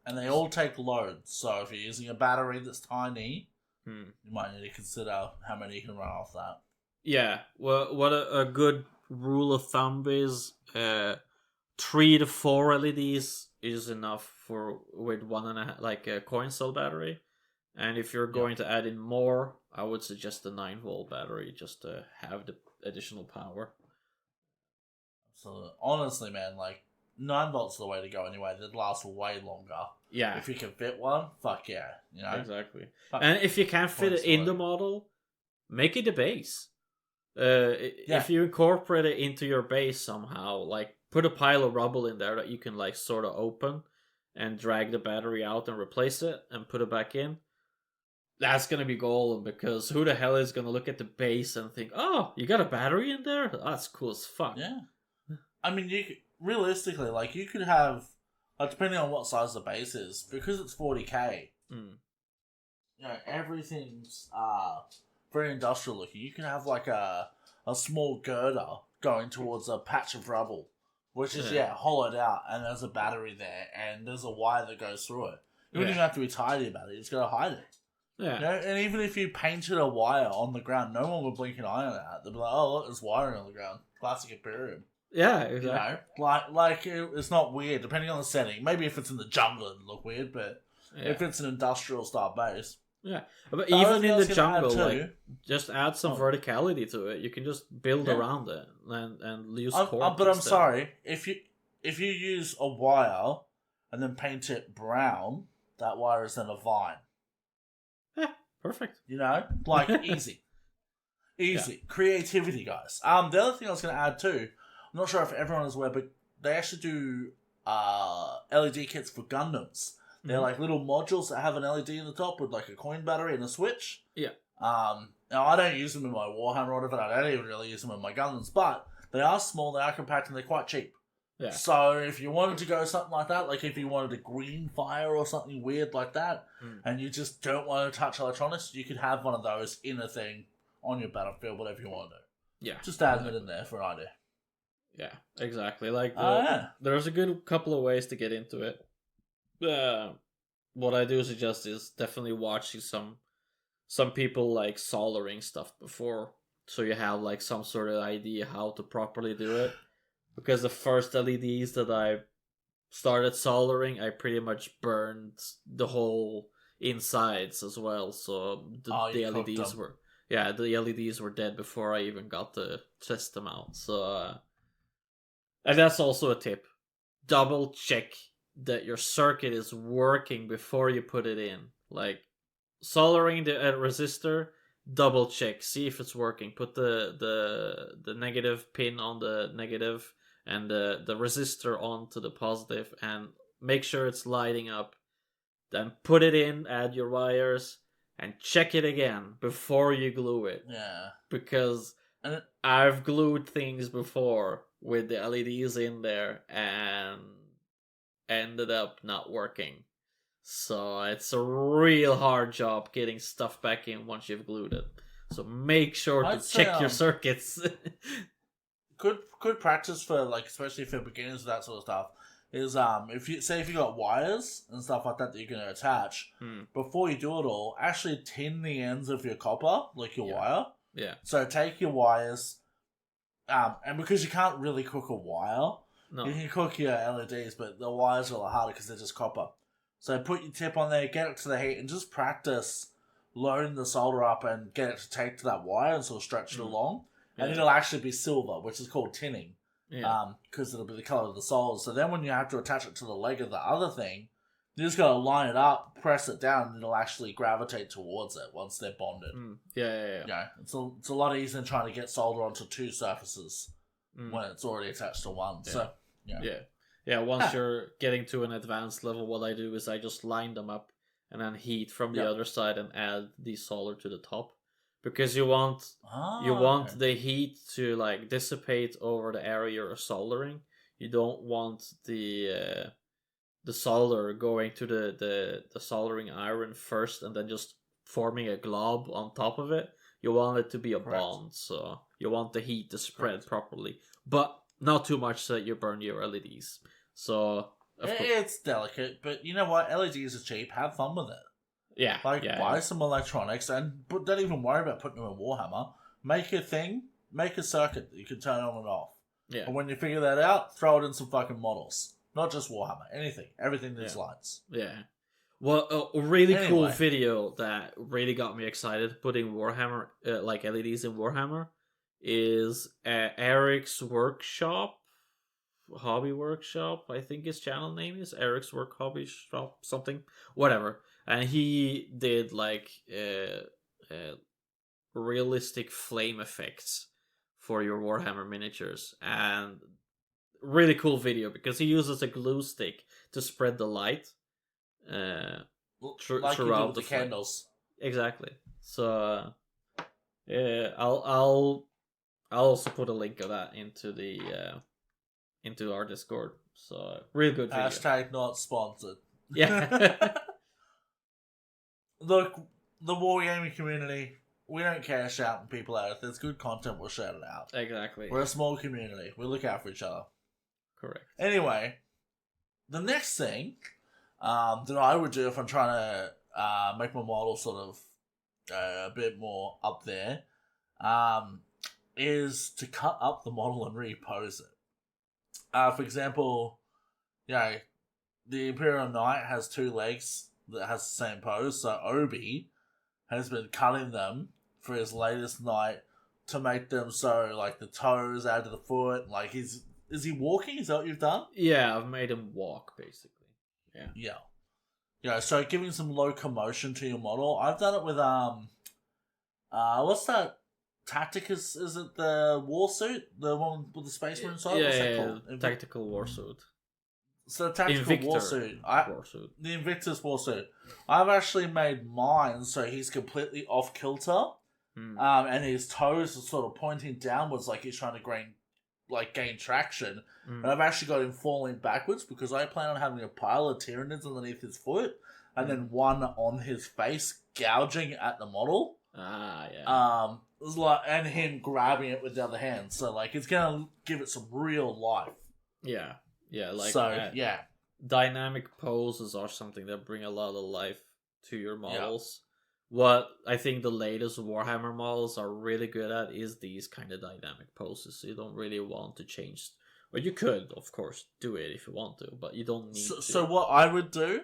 And they all take loads. So if you're using a battery that's tiny, you might need to consider how many you can run off that. Yeah. Well, what a good rule of thumb is, 3 to 4 LEDs is enough with 1.5, like a coin cell battery. And if you're going to add in more, I would suggest a 9-volt battery just to have the additional power. So honestly, man, like 9 volts is the way to go anyway. They'd last way longer. Yeah. If you can fit one, fuck yeah. You know? Exactly. And if you can't fit it in the model, make it a base. If you incorporate it into your base somehow, like put a pile of rubble in there that you can like sort of open and drag the battery out and replace it and put it back in. That's going to be golden, because who the hell is going to look at the base and think, oh, you got a battery in there? That's cool as fuck. Yeah. I mean, realistically, like, you could have, like, depending on what size the base is, because it's 40k, you know, everything's very industrial looking. You can have, like, a small girder going towards a patch of rubble, which is, hollowed out, and there's a battery there, and there's a wire that goes through it. You don't even have to be tidy about it. You just got to hide it. Yeah. You know, and even if you painted a wire on the ground, no one would blink an eye on that. They'd be like, oh, look, there's wiring on the ground. Classic Imperium. Yeah, exactly. You know, like it's not weird, depending on the setting. Maybe if it's in the jungle, it'd look weird, but if it's an industrial style base. Yeah, but even in the jungle, like, just add some verticality to it. You can just build around it and use cork. But I'm sorry, if you use a wire and then paint it brown, that wire is then a vine. Perfect. You know, like easy. Creativity, guys. The other thing I was going to add too, I'm not sure if everyone is aware, but they actually do LED kits for Gundams. They're like little modules that have an LED in the top with like a coin battery and a switch. Yeah. Now I don't use them in my Warhammer or whatever. I don't even really use them in my Gundams, but they are small, they are compact, and they're quite cheap. Yeah. So if you wanted to go something like that, like if you wanted a green fire or something weird like that, and you just don't want to touch electronics, you could have one of those in a thing on your battlefield, whatever you want to do. Yeah. Just add it in there for an idea. Yeah, exactly. Like, there's a good couple of ways to get into it. What I do suggest is definitely watching some people like soldering stuff before, so you have like some sort of idea how to properly do it. Because the first LEDs that I started soldering, I pretty much burned the whole insides as well. So the LEDs were the LEDs were dead before I even got to test them out. So and that's also a tip: double check that your circuit is working before you put it in. Like soldering the resistor, double check, see if it's working. Put the negative pin on the negative and the resistor onto the positive, and make sure it's lighting up. Then put it in, add your wires, and check it again before you glue it. Yeah. Because I've glued things before with the LEDs in there and ended up not working. So it's a real hard job getting stuff back in once you've glued it. So make sure to check your circuits. Good practice for, like, especially for beginners and that sort of stuff, is if you got wires and stuff like that you're going to attach, before you do it all, actually tin the ends of your copper, like your wire. Yeah. So take your wires, and because you can't really cook a wire, you can cook your LEDs, but the wires are a lot harder because they're just copper. So put your tip on there, get it to the heat, and just practice loading the solder up and get it to take to that wire and sort of stretch it along. And it'll actually be silver, which is called tinning. Because it'll be the colour of the solder. So then when you have to attach it to the leg of the other thing, you just got to line it up, press it down, and it'll actually gravitate towards it once they're bonded. Yeah, it's a lot easier than trying to get solder onto two surfaces when it's already attached to one. So, once you're getting to an advanced level, what I do is I just line them up and then heat from the other side and add the solder to the top. Because you want the heat to like dissipate over the area you're soldering. You don't want the solder going to the soldering iron first and then just forming a glob on top of it. You want it to be a bond, so you want the heat to spread properly, but not too much so that you burn your LEDs. So it's delicate, but you know what? LEDs are cheap. Have fun with it. Yeah. Buy some electronics and don't even worry about putting them in Warhammer. Make a thing, make a circuit that you can turn on and off. Yeah. And when you figure that out, throw it in some fucking models. Not just Warhammer, anything. Everything needs lights. Yeah. Well, a really cool video that really got me excited putting Warhammer, like LEDs in Warhammer, is Eric's Hobby Workshop, I think his channel name is Eric's Hobby Shop, something, whatever. And he did like realistic flame effects for your Warhammer miniatures, and really cool video because he uses a glue stick to spread the light throughout the candles. Exactly. So I'll also put a link of that into the into our Discord. So real good video. Hashtag not sponsored. Yeah. Look, the wargaming community, we don't care shouting people out. If there's good content, we'll shout it out. Exactly. We're a small community. We look out for each other. Correct. Anyway, the next thing that I would do if I'm trying to make my model sort of a bit more up there is to cut up the model and repose it. For example, the Imperial Knight has two legs that has the same pose, so Obi has been cutting them for his latest Knight to make them so, like, the toes out of the foot, like, is he walking? Is that what you've done? Yeah, I've made him walk, basically. Yeah. So giving some locomotion to your model. I've done it with what's that? Tacticus, is it the war suit? The one with the space marine side? What's that called? Tactical war suit. So the tactical war suit. The Invictus war suit. I've actually made mine so he's completely off kilter. And his toes are sort of pointing downwards like he's trying to gain traction. And I've actually got him falling backwards because I plan on having a pile of Tyranids underneath his foot and then one on his face gouging at the model. And him grabbing it with the other hand. So it's gonna give it some real life. Yeah. Dynamic poses are something that bring a lot of life to your models. What I think the latest Warhammer models are really good at is these kind of dynamic poses. So you don't really want to change. Well, you could, of course, do it if you want to, but you don't need to. So what I would do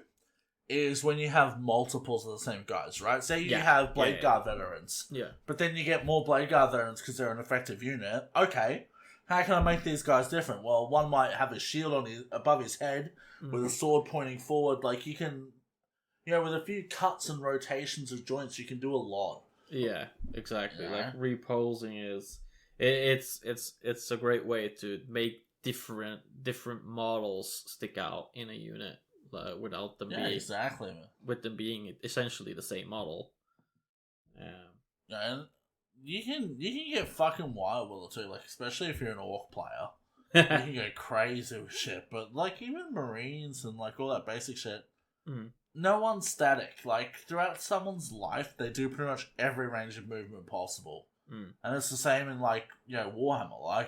is when you have multiples of the same guys, right? Say you have Blade Guard veterans. Yeah. But then you get more Blade Guard veterans because they're an effective unit. Okay. How can I make these guys different? Well, one might have a shield above his head with a sword pointing forward. You can... with a few cuts and rotations of joints, you can do a lot. Yeah, exactly. Reposing is it's a great way to make different models stick out in a unit without them with them being essentially the same model. And you can get fucking wild with it too, especially if you're an orc player. You can go crazy with shit, but even Marines and all that basic shit. No one's static. Throughout someone's life, they do pretty much every range of movement possible. And it's the same in, Warhammer.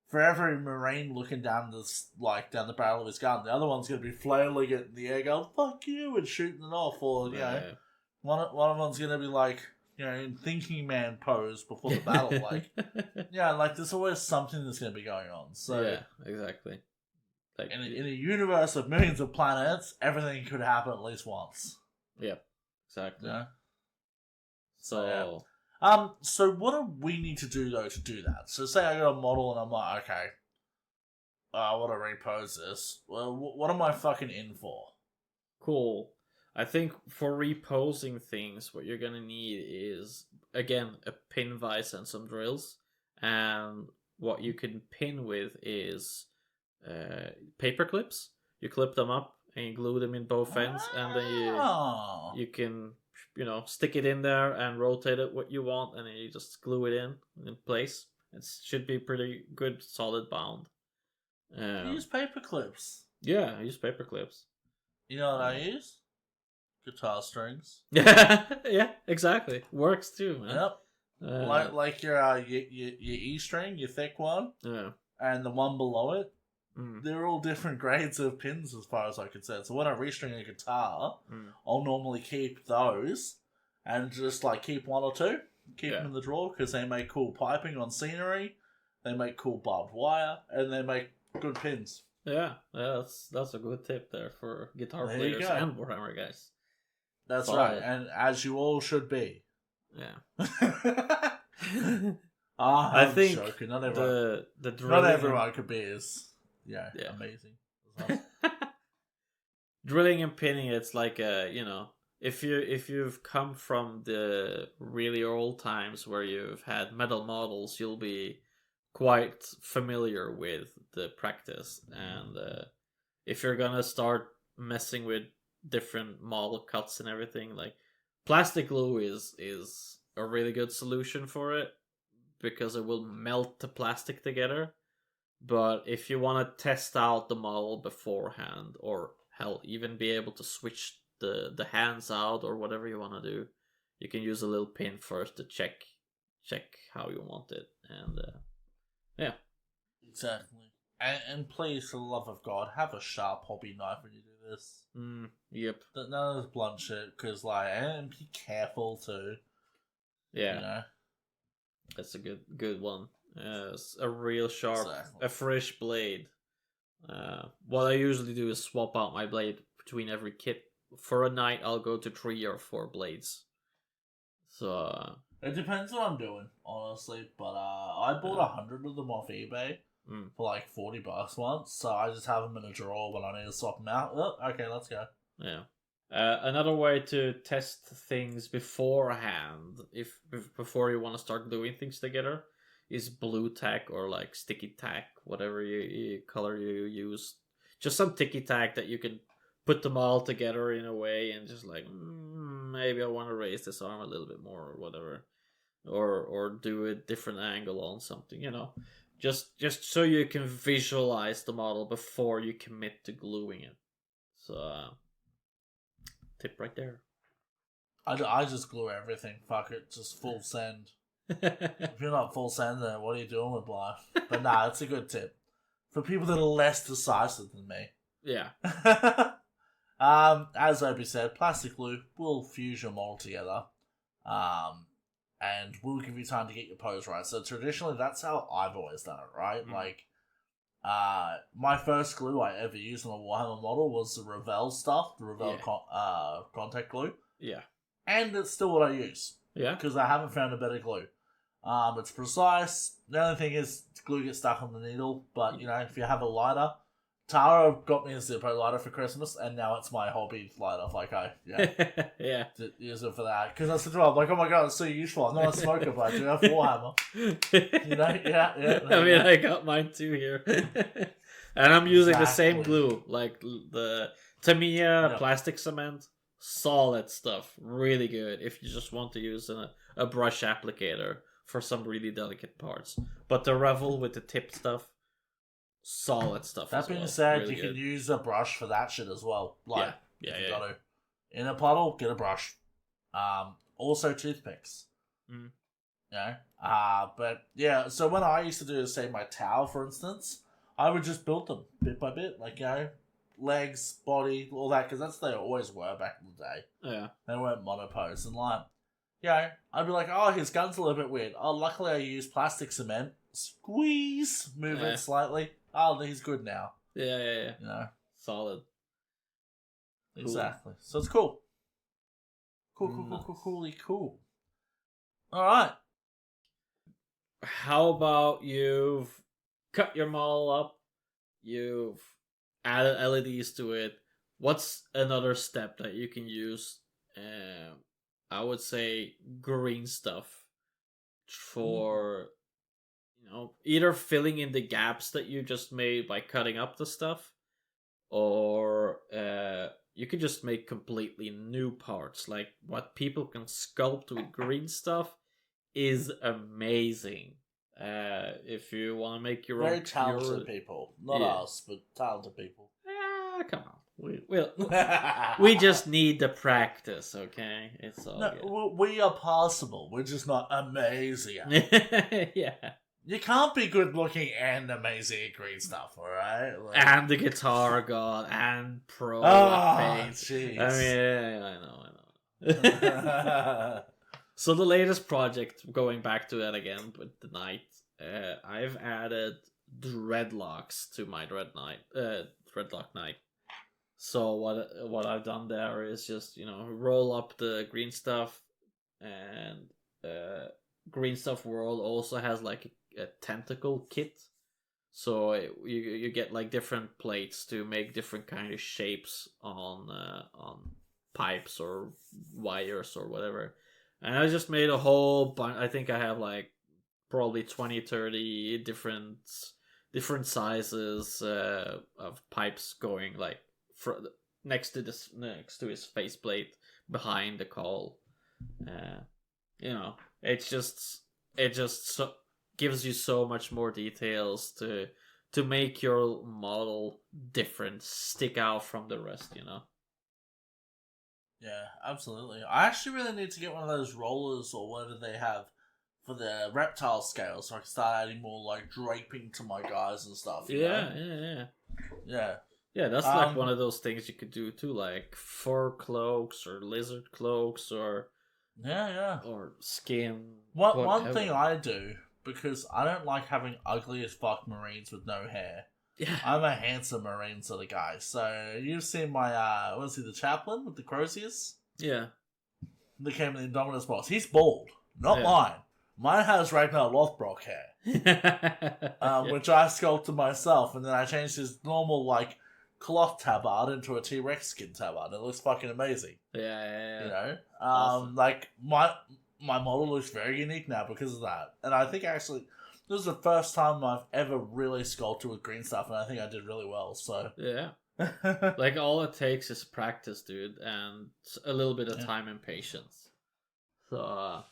For every Marine looking down down the barrel of his gun, the other one's going to be flailing it in the air going, fuck you, and shooting it off. Or, one of them's going to be, in thinking man pose before the battle. There's always something that's going to be going on. So yeah, exactly. In a universe of millions of planets, everything could happen at least once. Yep, exactly. Yeah. So what do we need to do though to do that? So say I got a model and I'm like, okay, I want to repose this. Well, what am I fucking in for? Cool. I think for reposing things, what you're gonna need is again a pin vise and some drills, and what you can pin with is paper clips. You clip them up and you glue them in both ends, and then you can stick it in there and rotate it what you want, and then you just glue it in place. It should be pretty good, solid bound. You use paper clips. Yeah, I use paper clips. You know what I use? Guitar strings. Yeah, exactly. Works too, man. Yep. Like your E string, your thick one. Yeah. And the one below it. They're all different grades of pins as far as I can say. So when I restring a guitar, I'll normally keep those and just keep one or two. Keep them in the drawer because they make cool piping on scenery. They make cool barbed wire and they make good pins. Yeah, that's a good tip there for guitar players and Warhammer guys. That's right, and as you all should be. Yeah. I think joking. Not everyone could be as amazing. Drilling and pinning, it's like if you've come from the really old times where you've had metal models, you'll be quite familiar with the practice. And if you're gonna start messing with different model cuts and everything, plastic glue is a really good solution for it because it will melt the plastic together. But if you want to test out the model beforehand, or hell, even be able to switch the hands out or whatever you want to do, you can use a little pin first to check how you want it. And yeah. Exactly. And please, for the love of God, have a sharp hobby knife when you do this. Yep. None of this blunt shit, because, and be careful too. Yeah. That's a good one. It's a real sharp, a fresh blade. What I usually do is swap out my blade between every kit. For a night, I'll go to 3 or 4 blades. So it depends what I'm doing, honestly. But I bought 100 of them off eBay for $40 once. So I just have them in a drawer when I need to swap them out. Oh, okay, let's go. Yeah. Another way to test things beforehand, before you want to start gluing things together, is blue tack or like sticky tack, whatever color you use. Just some ticky tack that you can put them all together in a way, and just like maybe I want to raise this arm a little bit more or whatever, or do a different angle on something, just so you can visualize the model before you commit to gluing it. So. Tip right there. I just glue everything. Fuck it, just full send. If you're not full send, then what are you doing with life? But nah, it's a good tip for people that are less decisive than me. Yeah. As Opie said, plastic glue will fuse your mold together, and will give you time to get your pose right. So traditionally, that's how I've always done it, right? Like, my first glue I ever used on a Warhammer model was the Revell stuff, the Revell contact glue. Yeah. And it's still what I use. Yeah. Because I haven't found a better glue. It's precise. The only thing is, glue gets stuck on the needle. But, if you have a lighter, Tara got me a Zippo lighter for Christmas, and now it's my hobby lighter. Like, yeah. Use it for that. Because I said to her, I'm like, oh my god, it's so useful. I'm not a smoker, but I do have Warhammer. Yeah. I mean, I got mine too here. And I'm using the same glue, like the Tamiya plastic cement. Solid stuff. Really good if you just want to use a brush applicator for some really delicate parts. But the Revel with the tip stuff, solid stuff. That being said, really can use a brush for that shit as well. Like, yeah. Got to. In a puddle, get a brush. Also toothpicks. But yeah, so when I used to do, say, my tower, for instance, I would just build them bit by bit, like, legs, body, all that, because that's what they always were back in the day. Yeah. They weren't monopose, and like, I'd be like, oh, his gun's a little bit weird. Oh, luckily I used plastic cement. Squeeze, move it slightly. Oh, he's good now. Yeah. Solid. Exactly. So it's cool. Cool. All right. How about you've cut your model up, you've added LEDs to it. What's another step that you can use? I would say green stuff for, either filling in the gaps that you just made by cutting up the stuff, or you could just make completely new parts. Like what people can sculpt with green stuff is amazing. If you want to make your very own talented people, not us, but talented people. Come on, we just need the practice, okay? It's all good. We are passable. We're just not amazing at it. Yeah. You can't be good looking and amazing at green stuff, alright? And the guitar god and pro paint. Jeez. I know. So the latest project, going back to that again with the knight, I've added dreadlocks to my dreadlock knight. So what I've done there is just roll up the green stuff, and Green Stuff World also has like a tentacle kit. So you get like different plates to make different kind of shapes on pipes or wires or whatever. And I just made a whole bunch. I think I have like probably 20-30 different sizes of pipes going like next to his faceplate behind the cowl. It just gives you so much more details to make your model different, stick out from the rest. Yeah, absolutely. I actually really need to get one of those rollers or whatever they have for the reptile scale, so I can start adding more like draping to my guys and stuff. Yeah. Yeah, that's like one of those things you could do too, like fur cloaks or lizard cloaks or or skin. One thing I do, because I don't like having ugly as fuck Marines with no hair. Yeah. I'm a handsome Marine sort of guy. So you've seen my the chaplain with the croziers? Yeah. They came in the Indominus box. He's bald. Not mine. Mine has Ragnar Lothbrok hair. Which I sculpted myself, and then I changed his normal cloth tabard into a T-Rex skin tabard. It looks fucking amazing. Yeah. You know, Awesome. like my model looks very unique now because of that. And I think actually this is the first time I've ever really sculpted with green stuff, and I think I did really well. So Yeah. Like all it takes is practice, dude, and a little bit of time and patience. So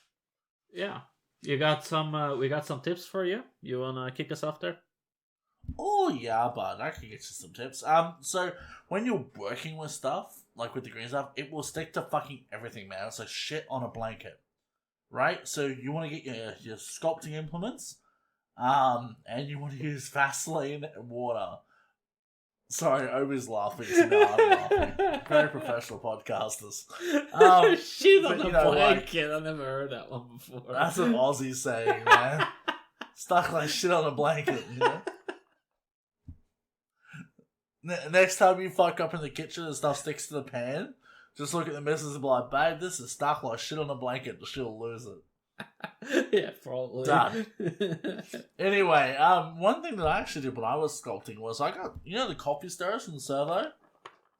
yeah, you got some. We got some tips for you. You wanna kick us off there? Oh yeah, but I can get you some tips. So when you're working with stuff, like with the green stuff, it will stick to fucking everything, man. It's like shit on a blanket, right? So you want to get your sculpting implements, and you want to use Vaseline and water. Sorry, Obi's laughing. So no, I'm laughing. Very professional podcasters. Shit on but, the you know, blanket. I never heard that one before. That's an Aussie saying, man. Stuck like shit on a blanket, you know? Next time you fuck up in the kitchen and stuff sticks to the pan, just look at the missus and be like, babe, this is stuck like shit on a blanket. She'll lose it. Yeah, probably. Done. Anyway, one thing that I actually did when I was sculpting was I got, you know, the coffee stirrers from the servo,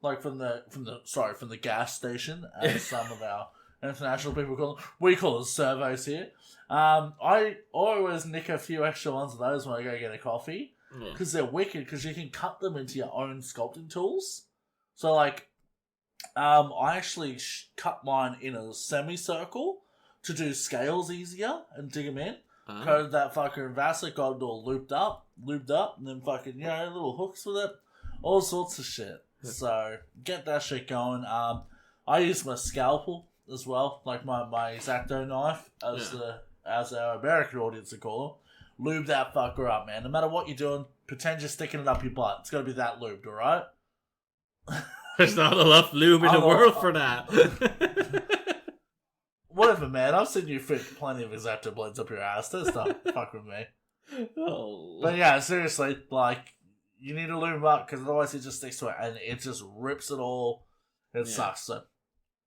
like from the gas station, as some of our international people call them. We call them servos here. I always nick a few extra ones of those when I go get a coffee because they're wicked. Because you can cut them into your own sculpting tools. So like, I actually cut mine in a semicircle to do scales easier and dig them in. Coated that fucking Vaseline, got it all lubed up, and then fucking, you know, little hooks with it. All sorts of shit. So, get that shit going. I use my scalpel as well, like my X-Acto knife, as our American audience would call them. Lube that fucker up, man. No matter what you're doing, pretend you're sticking it up your butt. It's gotta be that lubed, alright? There's not enough lube in the world for that. Whatever, man. I've seen you fit plenty of X-Acto blades up your ass. Don't stop fuck with me. Oh. But yeah, seriously, like, you need to lube up because otherwise it just sticks to it and it just rips it all. It sucks. So,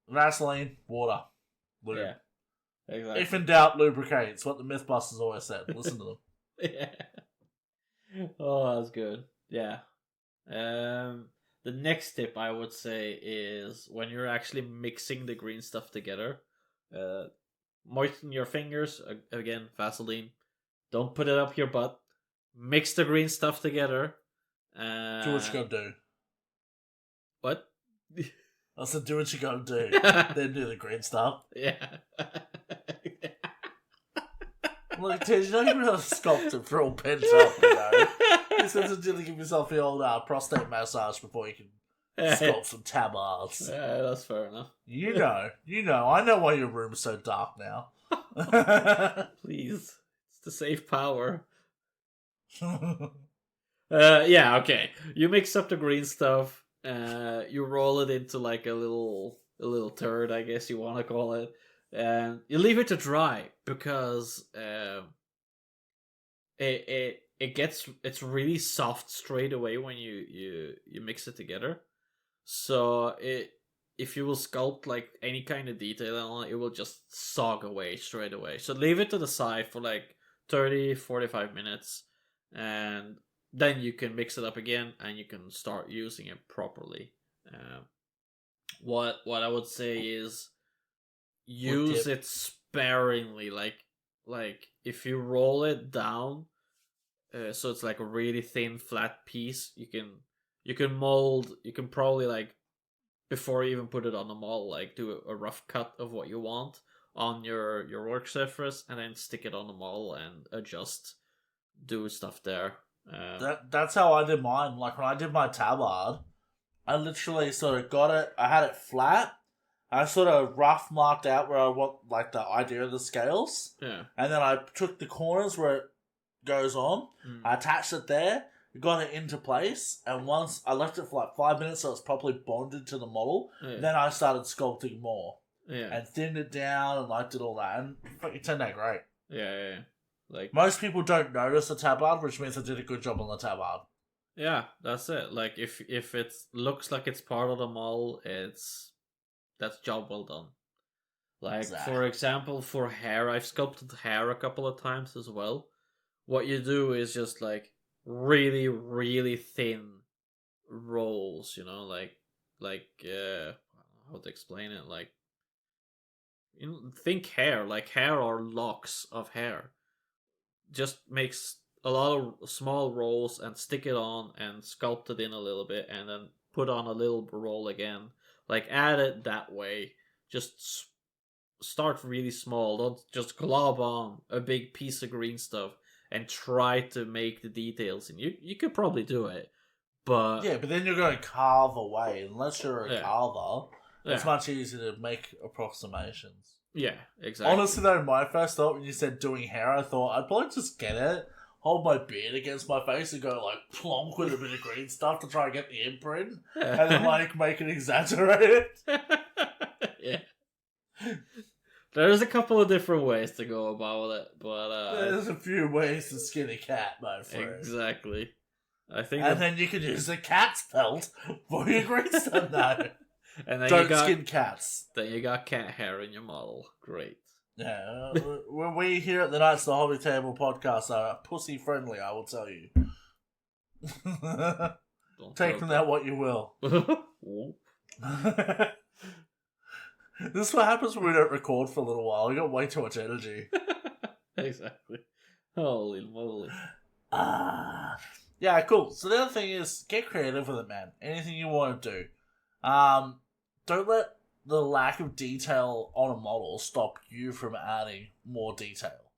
Vaseline, water, lube. Yeah, exactly. If in doubt, lubricate. It's what the Mythbusters always said. Listen to them. Yeah. Oh, that's good. Yeah. The next tip I would say is when you're actually mixing the green stuff together, moisten your fingers. Again, Vaseline. Don't put it up your butt. Mix the green stuff together. Do what you gotta do. What? I said, do what you gotta do. Then do the green stuff. Yeah. Look, Tej, you know you're a sculptor for all pent up, you know. You're supposed to give yourself the old prostate massage before you can sculpt some tabards. Yeah, that's fair enough. You know. I know why your room's so dark now. Please. It's to save power. Yeah, okay. You mix up the green stuff. You roll it into like a little turd, I guess you want to call it, and you leave it to dry because it's really soft straight away when you mix it together. So if you will sculpt like any kind of detail on it, it will just sog away straight away. So leave it to the side for like 30-45 minutes, and then you can mix it up again and you can start using it properly. What I would say is use it sparingly. Like if you roll it down, so it's like a really thin flat piece, you can mold. You can probably like before you even put it on the model, like do a rough cut of what you want on your work surface, and then stick it on the model and adjust, do stuff there. That's how I did mine. Like when I did my tabard, I literally sort of got it. I had it flat. I sort of rough marked out where I want like the idea of the scales. Yeah. And then I took the corners where it goes on. I attached it there. Got it into place. And once I left it for like 5 minutes, so it's properly bonded to the model. Yeah. Then I started sculpting more. Yeah. And thinned it down and like did all that, and it turned out great. Yeah. Like most people don't notice the tabard, which means I did a good job on the tabard. Yeah, that's it. Like if it looks like it's part of the model, that's job well done. Like exactly. For example, for hair, I've sculpted hair a couple of times as well. What you do is just like really, really thin rolls, you know, like how to explain it, like, you know, think hair, like hair or locks of hair. Just makes a lot of small rolls and stick it on and sculpt it in a little bit and then put on a little roll again. Like add it that way. Just start really small. Don't just glob on a big piece of green stuff and try to make the details. And you could probably do it, but Yeah, but then you're going to carve away. Unless you're a Yeah. carver, it's Yeah. much easier to make approximations. yeah, exactly. Honestly, though, my first thought when you said doing hair, I thought I'd probably just get it, hold my beard against my face, and go like plonk with a bit of green stuff to try and get the imprint, and then like make it exaggerated. Yeah. There's a couple of different ways to go about it, but There's a few ways to skin a cat, my friend. exactly. I think And then you can use a cat's pelt for your green stuff now. and then Don't skin cats. Then you got cat hair in your model. Great. Yeah, when we here at the Knights of the Hobby Table podcast are pussy friendly, I will tell you. Don't Take from that what you will. Whoop. This is what happens when we don't record for a little while. We got way too much energy. Exactly. Holy moly. Yeah, cool. So the other thing is, get creative with it, man. Anything you want to do. Don't let the lack of detail on a model stop you from adding more detail.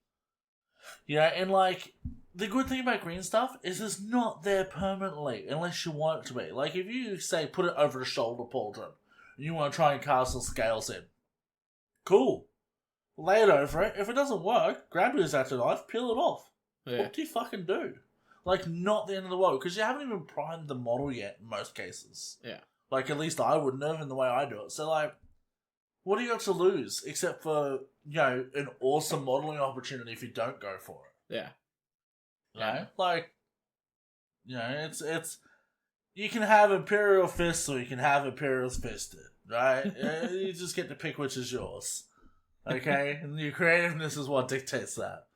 You know, and like, the good thing about green stuff is it's not there permanently unless you want it to be. Like, if you say put it over a shoulder pauldron and you want to try and cast some scales in, cool. Lay it over it. If it doesn't work, grab your X-Acto knife, peel it off. Yeah. What do you fucking do? Like, not the end of the world, because you haven't even primed the model yet in most cases. Yeah. Like, at least I wouldn't have in the way I do it. So, like, what do you got to lose except for, you know, an awesome modelling opportunity if you don't go for it? Yeah. You know? Like, you know, it's you can have Imperial Fists or you can have Imperial's Fisted, right? You just get to pick which is yours. Okay? And your creativeness is what dictates that.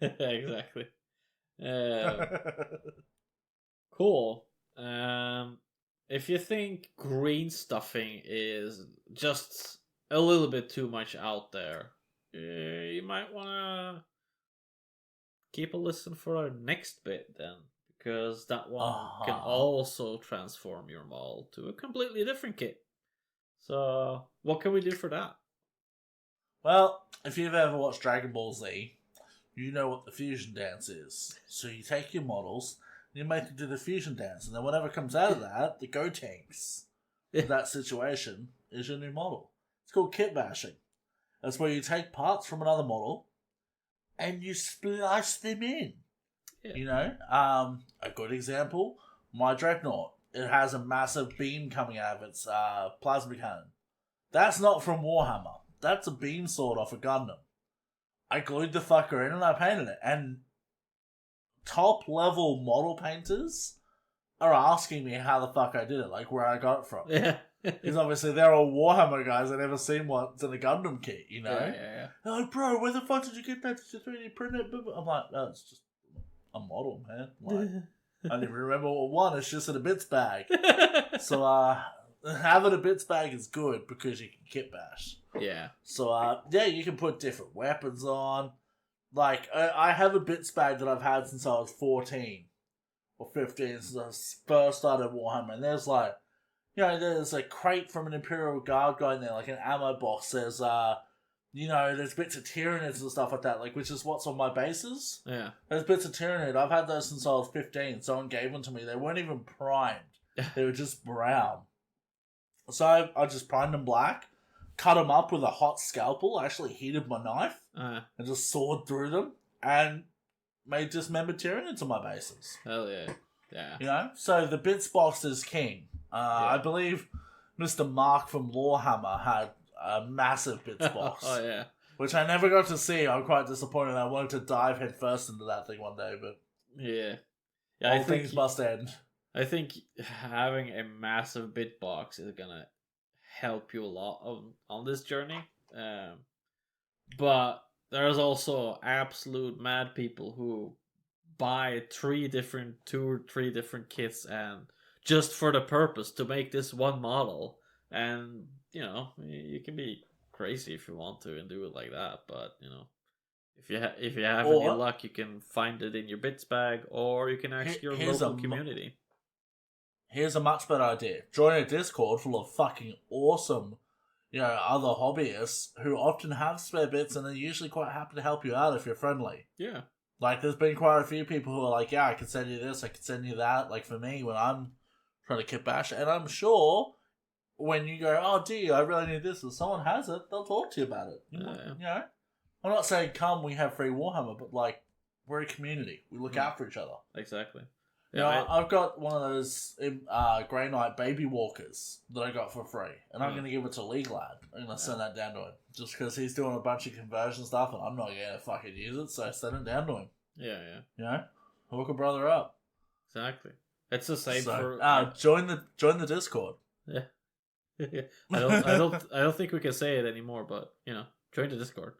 Exactly. Cool. If you think green stuffing is just a little bit too much out there, you might want to keep a listen for our next bit then, because that one can also transform your model to a completely different kit. So, what can we do for that? Well, if you've ever watched Dragon Ball Z, you know what the fusion dance is. So you take your models, and you make them do the fusion dance, and then whatever comes out of that, the Gotenks of that situation is your new model. It's called kit bashing. That's where you take parts from another model, and you splice them in. Yeah. You know? A good example, my Dreadnought. It has a massive beam coming out of its plasma cannon. That's not from Warhammer. That's a beam sword off a Gundam. I glued the fucker in and I painted it. And top level model painters are asking me how the fuck I did it, like where I got it from. Yeah. Because obviously they're all Warhammer guys. I've never seen what's in a Gundam kit, you know? Yeah. They're like, bro, where the fuck did you get that? Did you 3D print it? I'm like, no, it's just a model, man. Like, I don't even remember what one. It's just in a bits bag. So, having a bits bag is good because you can kit bash. Yeah. So, yeah, you can put different weapons on. Like, I have a bits bag that I've had since I was 14 or 15, since I first started Warhammer. And there's like, you know, there's a crate from an Imperial Guard guy in there, like an ammo box. There's, you know, there's bits of Tyranids and stuff like that, like, which is what's on my bases. Yeah. There's bits of Tyranid. I've had those since I was 15. Someone gave them to me. They weren't even primed. They were just brown. So I just primed them black, cut them up with a hot scalpel, actually heated my knife, and just sawed through them, and made dismembered Tyranids on my bases. Hell yeah. Yeah. You know? So the bits box is king. I believe Mr. Mark from Lawhammer had a massive bits box. Oh, yeah. Which I never got to see. I'm quite disappointed. I wanted to dive headfirst into that thing one day, but Yeah. all things must end. I think having a massive bit box is gonna help you a lot on this journey. But there's also absolute mad people who buy two or three different kits and just for the purpose to make this one model. And you can be crazy if you want to and do it like that, but if you have any luck, you can find it in your bits bag, or you can ask your local community. Here's a much better idea. Join a Discord full of fucking awesome, other hobbyists who often have spare bits and are usually quite happy to help you out if you're friendly. Yeah. Like, there's been quite a few people who are like, yeah, I can send you this, I can send you that. Like, for me, when I'm trying to kit bash, and I'm sure when you go, oh, dear, I really need this, and someone has it, they'll talk to you about it. I'm not saying, come, we have free Warhammer, but, like, we're a community. We look after each other. Exactly. Yeah, I've got one of those Grey Knight baby walkers that I got for free, and I'm going to give it to League Lad. I'm going to send that down to him, just because he's doing a bunch of conversion stuff, and I'm not going to fucking use it, so send it down to him. Yeah. Hook a brother up. Exactly. It's the same for join the Discord. Yeah. I don't think we can say it anymore, but join the Discord.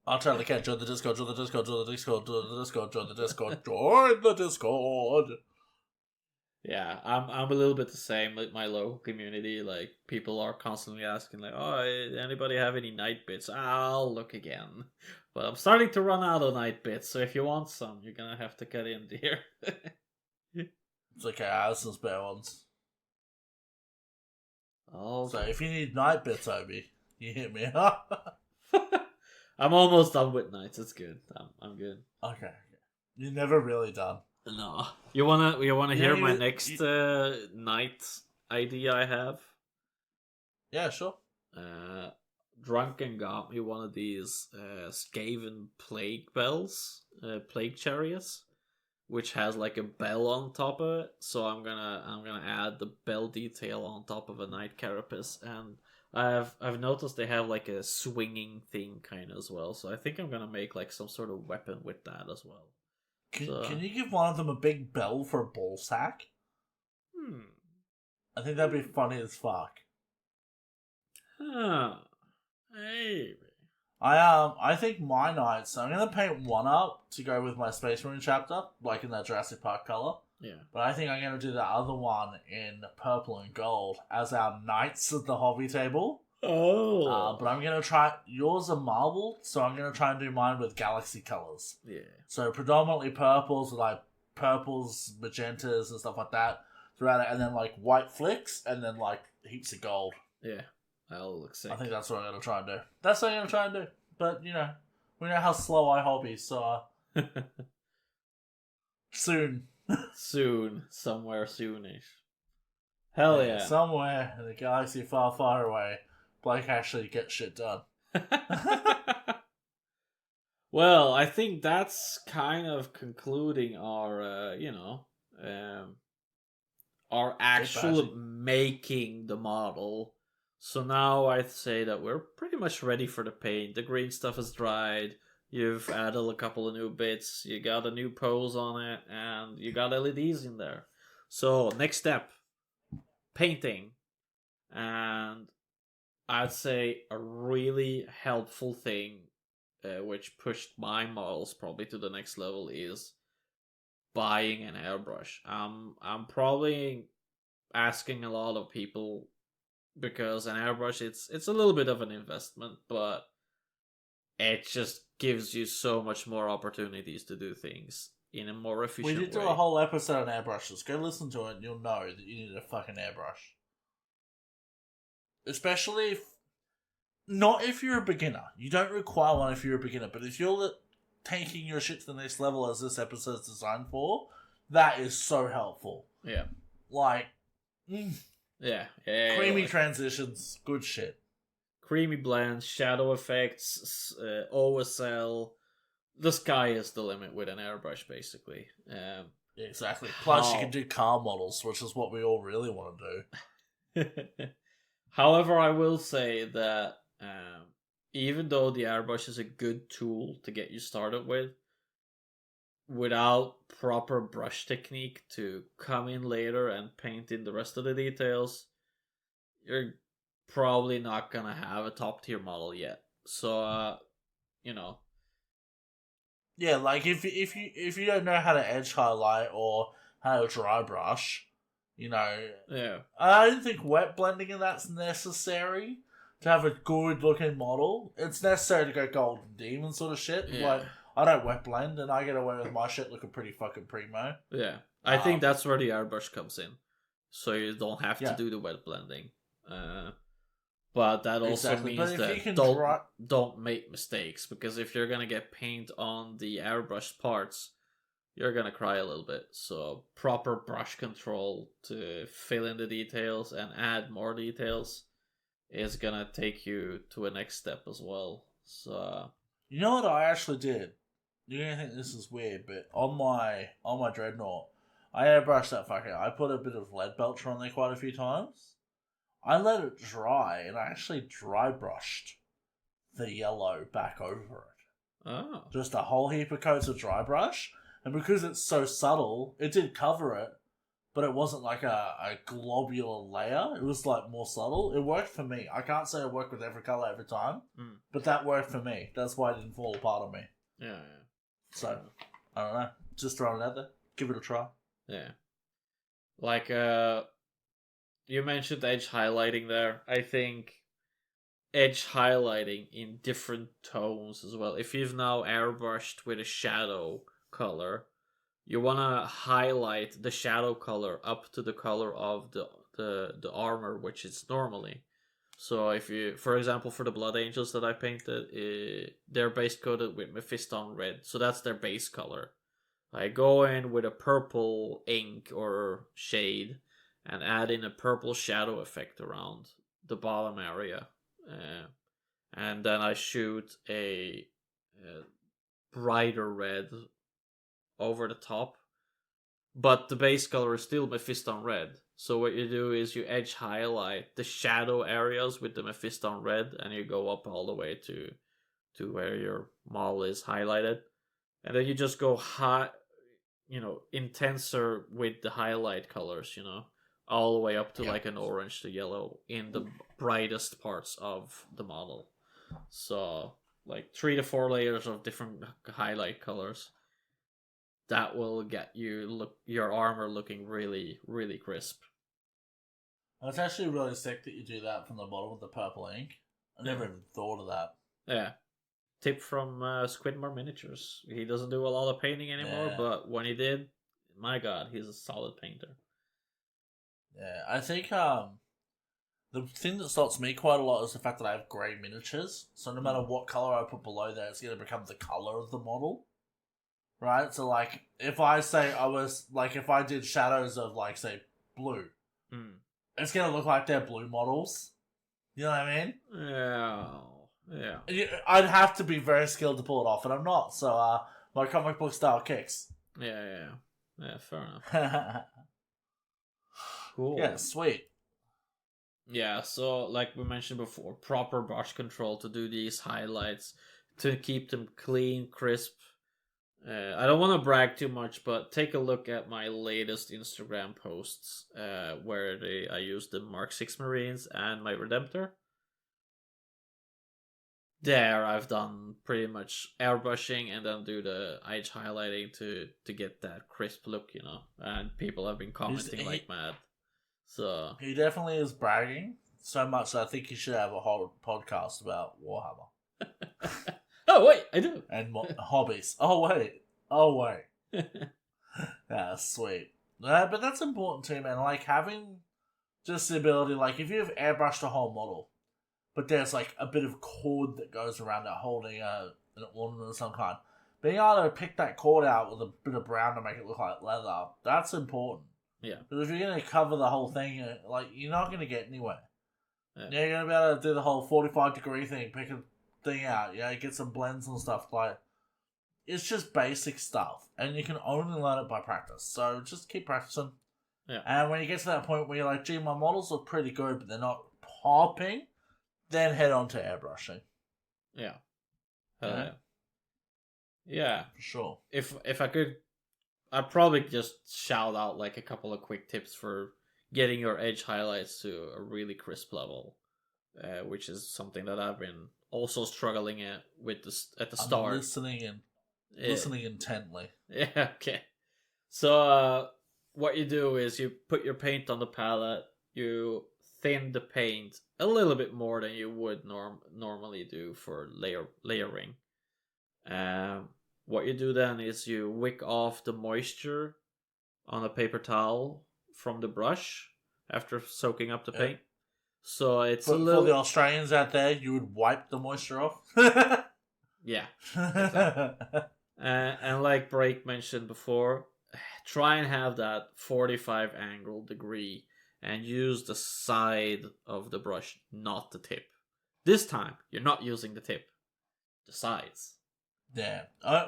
I'll try to catch join the Discord, join the Discord, join the Discord, join the Discord, join the Discord, join the Discord. Yeah, I'm a little bit the same with my local community. Like, people are constantly asking, like, oh, anybody have any night bits? I'll look again. But I'm starting to run out of night bits, so if you want some, you're gonna have to cut in, dear. It's okay, I have some spare ones. Oh. So if you need night bits, Obi, you hit me up. I'm almost done with nights. It's good. I'm good. Okay. You're never really done. No. You wanna hear my next night idea I have? Yeah, sure. Drunken got me one of these Skaven plague bells, plague chariots, which has like a bell on top of it. So I'm gonna add the bell detail on top of a knight carapace, and I've noticed they have like a swinging thing kind of as well. So I think I'm gonna make like some sort of weapon with that as well. Can you give one of them a big bell for a ball sack? I think that'd be funny as fuck. Huh. Maybe. I think my knights, I'm gonna paint one up to go with my Space Marine chapter, like in that Jurassic Park color. Yeah. But I think I'm gonna do the other one in purple and gold as our knights at the hobby table. Oh. But I'm gonna try. Yours are marble, so I'm gonna try and do mine with galaxy colors. Yeah. So predominantly purples, like purples, magentas, and stuff like that throughout it, and then like white flicks, and then like heaps of gold. Yeah. That'll look sick. I think that's what I'm gonna try and do. That's what I'm gonna try and do. But we know how slow I hobby, so soon. Soon, somewhere soonish. Hell yeah. Somewhere in a galaxy far, far away, Blake actually gets shit done. Well, I think that's kind of concluding our, our actual making the model. So now I'd say that we're pretty much ready for the paint. The green stuff is dried. You've added a couple of new bits. You got a new pose on it, and you got LEDs in there. So next step, painting. And I'd say a really helpful thing, which pushed my models probably to the next level, is buying an airbrush. I'm probably asking a lot of people, because an airbrush, it's a little bit of an investment, but it just gives you so much more opportunities to do things in a more efficient way. We did do a whole episode on airbrushes. Go listen to it and you'll know that you need a fucking airbrush. Especially not if you're a beginner. You don't require one if you're a beginner, but if you're taking your shit to the next level as this episode's designed for, that is so helpful. Yeah. Like, Yeah. Creamy transitions, good shit. Creamy blends, shadow effects, OSL. The sky is the limit with an airbrush, basically. Exactly. Plus, you can do car models, which is what we all really want to do. However, I will say that even though the airbrush is a good tool to get you started with, without proper brush technique to come in later and paint in the rest of the details, you're probably not gonna have a top tier model yet. So, Yeah, like if you don't know how to edge highlight or how to dry brush, Yeah. I don't think wet blending in that's necessary to have a good looking model. It's necessary to go golden demon sort of shit. Yeah. Like I don't wet blend and I get away with my shit looking pretty fucking primo. Yeah. I think that's where the airbrush comes in. So you don't have to Yeah. do the wet blending. But that also Exactly. means But if you that can don't make mistakes, because if you're gonna get paint on the airbrushed parts, you're gonna cry a little bit. So proper brush control to fill in the details and add more details is gonna take you to a next step as well. So You know what I actually did? You're gonna think this is weird, but on my dreadnought, I airbrushed that fucker. I put a bit of lead belcher on there quite a few times. I let it dry, and I actually dry brushed the yellow back over it. oh Just a whole heap of coats of dry brush, and because it's so subtle, it did cover it, but it wasn't like a globular layer. It was like more subtle. It worked for me. I can't say it worked with every color every time, but that worked for me. That's why it didn't fall apart on me. yeah. So, I don't know. Just throwing it out there. Give it a try. Yeah. Like, you mentioned edge highlighting there. I think edge highlighting in different tones as well. If you've now airbrushed with a shadow color, you want to highlight the shadow color up to the color of the armor, which it's normally. So if you, for example, for the Blood Angels that I painted, they're base coated with Mephiston red. So that's their base color. I go in with a purple ink or shade and add in a purple shadow effect around the bottom area. And then I shoot a brighter red over the top. But the base color is still Mephiston red. So what you do is you edge highlight the shadow areas with the Mephiston red, and you go up all the way to where your model is highlighted. And then you just go high, intenser with the highlight colors, all the way up to like an orange to yellow in the brightest parts of the model. So like 3 to 4 layers of different highlight colors. That will get your armor looking really, really crisp. Well, it's actually really sick that you do that from the bottom with the purple ink. I never even thought of that. Yeah. Tip from Squidmore Miniatures. He doesn't do a lot of painting anymore, but when he did, my god, he's a solid painter. Yeah, I think the thing that stops me quite a lot is the fact that I have grey miniatures. So no matter what colour I put below there, it's going to become the colour of the model. Right? So, like, if I did shadows of, like, say, blue, it's going to look like they're blue models. You know what I mean? Yeah. I'd have to be very skilled to pull it off, and I'm not. So, my comic book style kicks. Yeah, fair enough. Cool. Yeah, sweet. Yeah, so, like we mentioned before, proper brush control to do these highlights, to keep them clean, crisp. I don't want to brag too much, but take a look at my latest Instagram posts, where I used the Mark 6 Marines and my Redemptor. There, I've done pretty much airbrushing and then do the edge highlighting to get that crisp look, and people have been commenting like mad. So he definitely is bragging so much that I think he should have a whole podcast about Warhammer. Oh, wait, I do. And hobbies. Oh, wait. Yeah, sweet. But that's important too, man. Like, having just the ability, like, if you've airbrushed a whole model, but there's, like, a bit of cord that goes around it holding an ornament of some kind, being able to pick that cord out with a bit of brown to make it look like leather, that's important. Yeah. Because if you're going to cover the whole thing, like, you're not going to get anywhere. Yeah. You're going to be able to do the whole 45-degree thing, pick a thing out, get some blends and stuff. Like, it's just basic stuff, and you can only learn it by practice. So just keep practicing. Yeah. And when you get to that point where you're like, gee, my models look pretty good, but they're not popping, then head on to airbrushing. Yeah. Yeah. For sure. If I could, I'd probably just shout out like a couple of quick tips for getting your edge highlights to a really crisp level, which is something that I've been also struggling with at the start. I'm listening in. listening intently. Yeah, okay. So, what you do is you put your paint on the palette, you thin the paint a little bit more than you would normally do for layering. What you do then is you wick off the moisture on a paper towel from the brush after soaking up the paint. So it's But a little... for the Australians out there, you would wipe the moisture off. Yeah. Exactly. And like Break mentioned before, try and have that 45 angle degree and use the side of the brush, not the tip. This time, you're not using the tip, the sides. Yeah.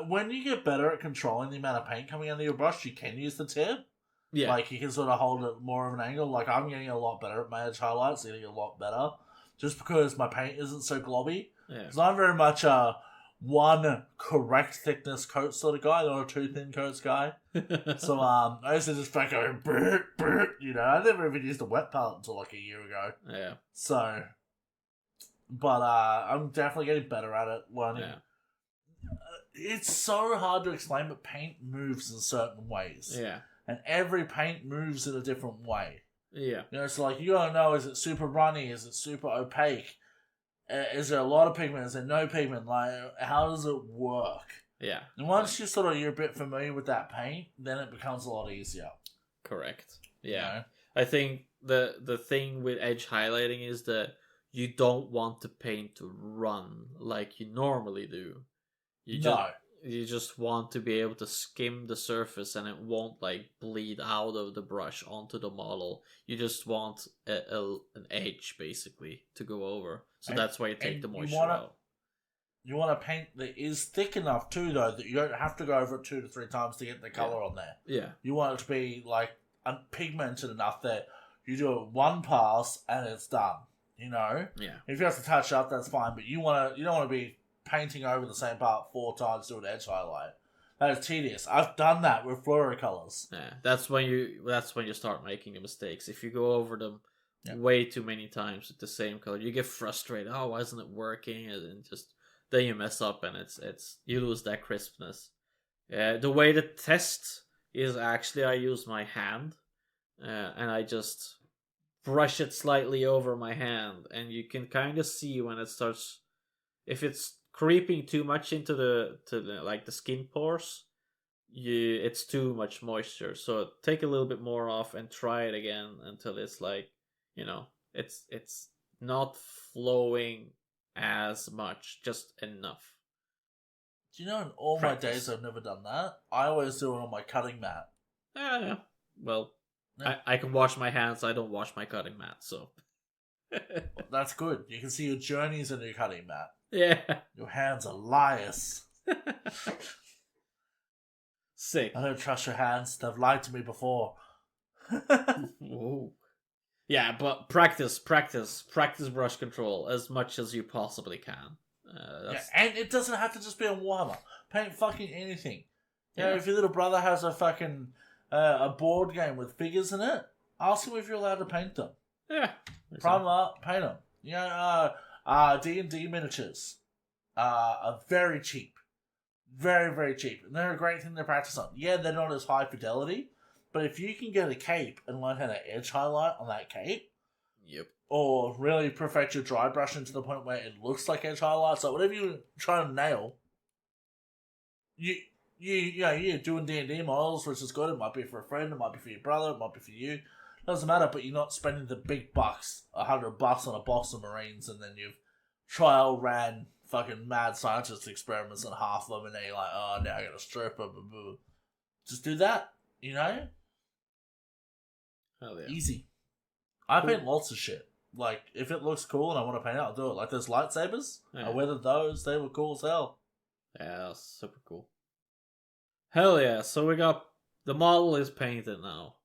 When you get better at controlling the amount of paint coming out of your brush, you can use the tip. Yeah. Like, you can sort of hold it more of an angle. Like, I'm getting a lot better at my edge highlights, getting a lot better. Just because my paint isn't so globby. Yeah. Because I'm very much a one correct thickness coat sort of guy, not a two thin coats guy. So, I used to just go, you know, I never even used a wet palette until like a year ago. Yeah. So, but I'm definitely getting better at it, learning. Yeah. It's so hard to explain, but paint moves in certain ways. Yeah. And every paint moves in a different way. Yeah. You know, it's like, you gotta know, is it super runny? Is it super opaque? Is there a lot of pigment? Is there no pigment? Like, how does it work? Yeah. And once you're a bit familiar with that paint, then it becomes a lot easier. Correct. Yeah. You know? I think the thing with edge highlighting is that you don't want the paint to run like you normally do. You just want to be able to skim the surface and it won't like bleed out of the brush onto the model. You just want an edge basically to go over. So that's why you take the moisture out. You want a paint that is thick enough too, though, that you don't have to go over it 2 to 3 times to get the color on there. Yeah. You want it to be like pigmented enough that you do it one pass and it's done. You know. Yeah. If you have to touch up, that's fine. But you don't want to be painting over the same part 4 times to an edge highlight. That is tedious. I've done that with fluorocolors. Yeah, that's when you start making the mistakes. If you go over them way too many times with the same color, you get frustrated. Oh, why isn't it working? And just then you mess up, and it's you lose that crispness. The way to test is actually I use my hand, and I just brush it slightly over my hand, and you can kind of see when it starts, if it's creeping too much into the skin pores, it's too much moisture. So take a little bit more off and try it again until it's like, you know, it's not flowing as much, just enough. Do you know, in all my days I've never done that. I always do it on my cutting mat. Yeah. Well, yeah. I can wash my hands. I don't wash my cutting mat, so that's good. You can see your journeys in your cutting mat. Yeah. Your hands are liars. Sick. I don't trust your hands. They've lied to me before. Whoa. Yeah, but practice brush control as much as you possibly can. And it doesn't have to just be on Warhammer. Paint fucking anything. You know, if your little brother has a fucking a board game with figures in it, ask him if you're allowed to paint them. Yeah. Prime up, paint them. You know, D&D miniatures are very cheap. Very, very cheap. And they're a great thing to practice on. Yeah, they're not as high fidelity, but if you can get a cape and learn how to edge highlight on that cape, yep, or really perfect your dry brushing to the point where it looks like edge highlights, like whatever you try to nail, you're doing D&D models, which is good. It might be for a friend, it might be for your brother, it might be for you. Doesn't matter, but you're not spending the big bucks, $100 on a box of Marines, and then you've trial ran fucking mad scientist experiments on half of them, and then you're like, oh, now I gotta strip them. Just do that, you know? Hell yeah. Easy. I paint lots of shit. Like, if it looks cool and I want to paint it, I'll do it. Like, those lightsabers, I weathered those. They were cool as hell. Yeah, that was super cool. Hell yeah. So we got, the model is painted now.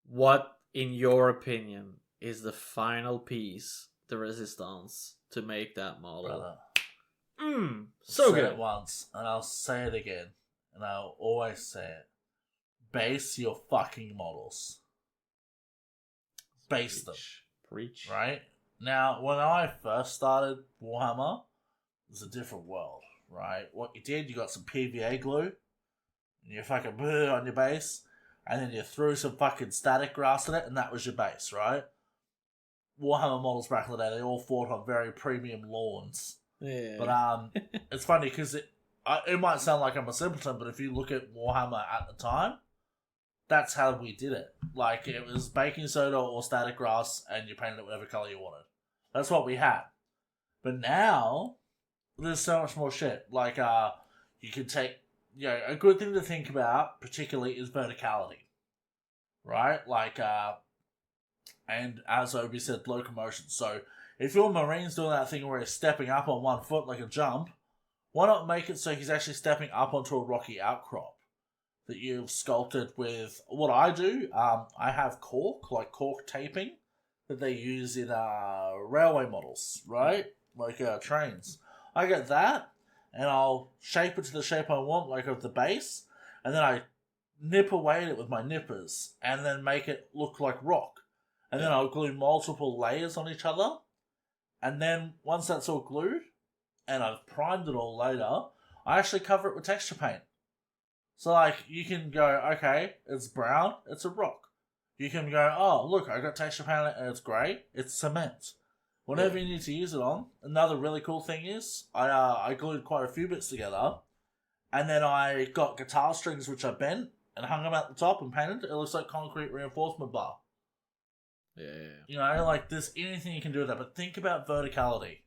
What, in your opinion, is the final piece, the resistance, to make that model? Brother. So good. good. Say it once, and I'll say it again, and I'll always say it. Base your fucking models. Base them. Right? Now, when I first started Warhammer, it was a different world, right? What you did, you got some PVA glue, and you fucking put it on your base, and then you threw some fucking static grass in it, and that was your base, right? Warhammer models back in the day, they all fought on very premium lawns. Yeah. But it's funny because it might sound like I'm a simpleton, but if you look at Warhammer at the time, that's how we did it. Like, it was baking soda or static grass, and you painted it whatever color you wanted. That's what we had. But now, there's so much more shit. Like, you can take, a good thing to think about, particularly, is verticality. Right? Like, and as Obi said, locomotion. So, if your Marine's doing that thing where he's stepping up on one foot like a jump, why not make it so he's actually stepping up onto a rocky outcrop that you've sculpted with what I do? I have cork taping that they use in railway models, right? Like trains. I get that, and I'll shape it to the shape I want, like of the base, and then I nip away at it with my nippers, and then make it look like rock. And then I'll glue multiple layers on each other, and then once that's all glued, and I've primed it all later, I actually cover it with texture paint. So, like, you can go, okay, it's brown, it's a rock. You can go, oh, look, I got texture paint on it and it's grey, it's cement. Whatever you need to use it on. Another really cool thing is, I glued quite a few bits together, and then I got guitar strings which I bent, and hung them at the top and painted. It looks like concrete reinforcement bar. Yeah. Like, there's anything you can do with that, but think about verticality.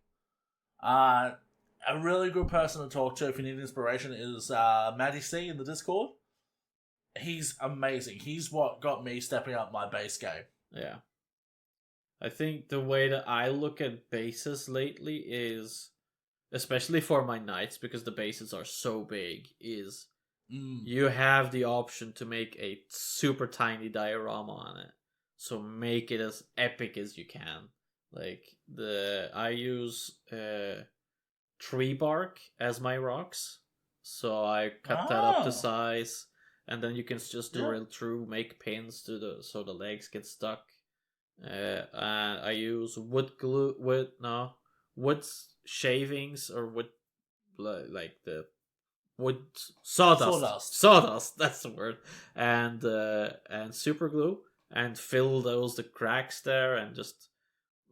A really good person to talk to if you need inspiration is Maddie C in the Discord. He's amazing. He's what got me stepping up my base game. Yeah. I think the way that I look at bases lately is, especially for my knights, because the bases are so big, is you have the option to make a super tiny diorama on it. So make it as epic as you can. Like, I use tree bark as my rocks. So I cut that up to size, and then you can just drill through, make pins so the legs get stuck. And I use wood shavings, or wood, like the wood sawdust. That's the word. And super glue, and fill the cracks there, and just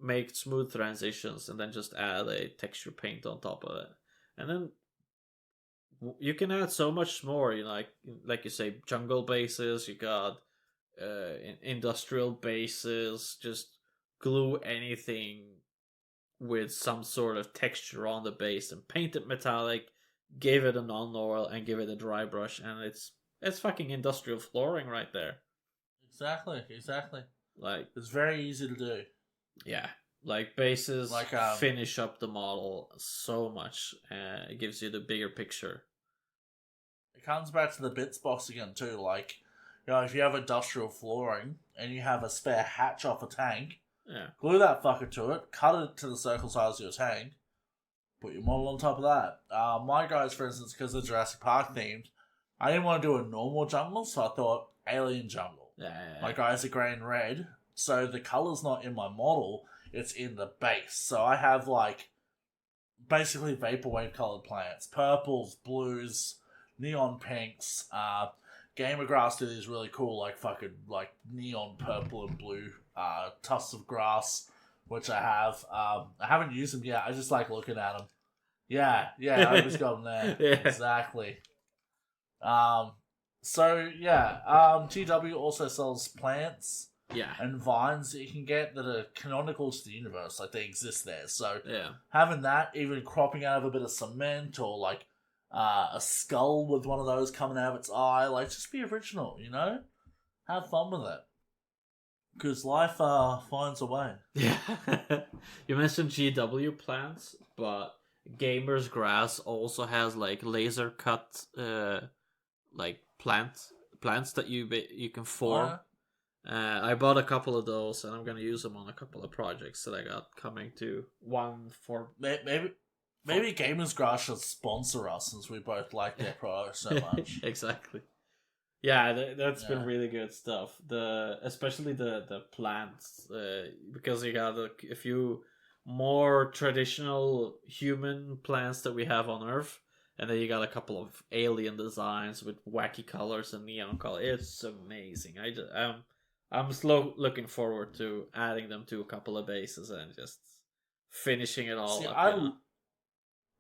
make smooth transitions, and then just add a texture paint on top of it, and then you can add so much more. Like you say, jungle bases. You got industrial bases. Just glue anything with some sort of texture on the base and paint it metallic. Give it a non-oil and give it a dry brush, and it's fucking industrial flooring right there. Exactly. Like, it's very easy to do. Yeah, like bases finish up the model so much. It gives you the bigger picture. It comes back to the bits box again too. Like, if you have industrial flooring and you have a spare hatch off a tank, glue that fucker to it, cut it to the circle size of your tank, put your model on top of that. My guys, for instance, because they're Jurassic Park themed, I didn't want to do a normal jungle, so I thought alien jungle. My guys are grey and red, so the colour's not in my model, it's in the base. So I have, like, basically vaporwave coloured plants. Purples, blues, neon pinks. Gamer Grass do these really cool, like, fucking, like, neon purple and blue tufts of grass, which I have. I haven't used them yet, I just like looking at them. Yeah, I just got them there. Yeah. Exactly. GW also sells plants and vines that you can get that are canonical to the universe, like they exist there. So having that, even cropping out of a bit of cement, or like a skull with one of those coming out of its eye, like, just be original, have fun with it, because life finds a way. Yeah. You mentioned GW plants, but Gamer's Grass also has like laser cut like plants that you can form. I bought a couple of those, and I'm gonna use them on a couple of projects that I got coming to. One for maybe Gamers Grass should sponsor us, since we both like their products so much. Exactly. Yeah, that's been really good stuff. Especially the plants, because you got a few more traditional human plants that we have on Earth, And then you got a couple of alien designs with wacky colors and neon color. It's amazing. I'm looking forward to adding them to a couple of bases and just finishing it all See, up.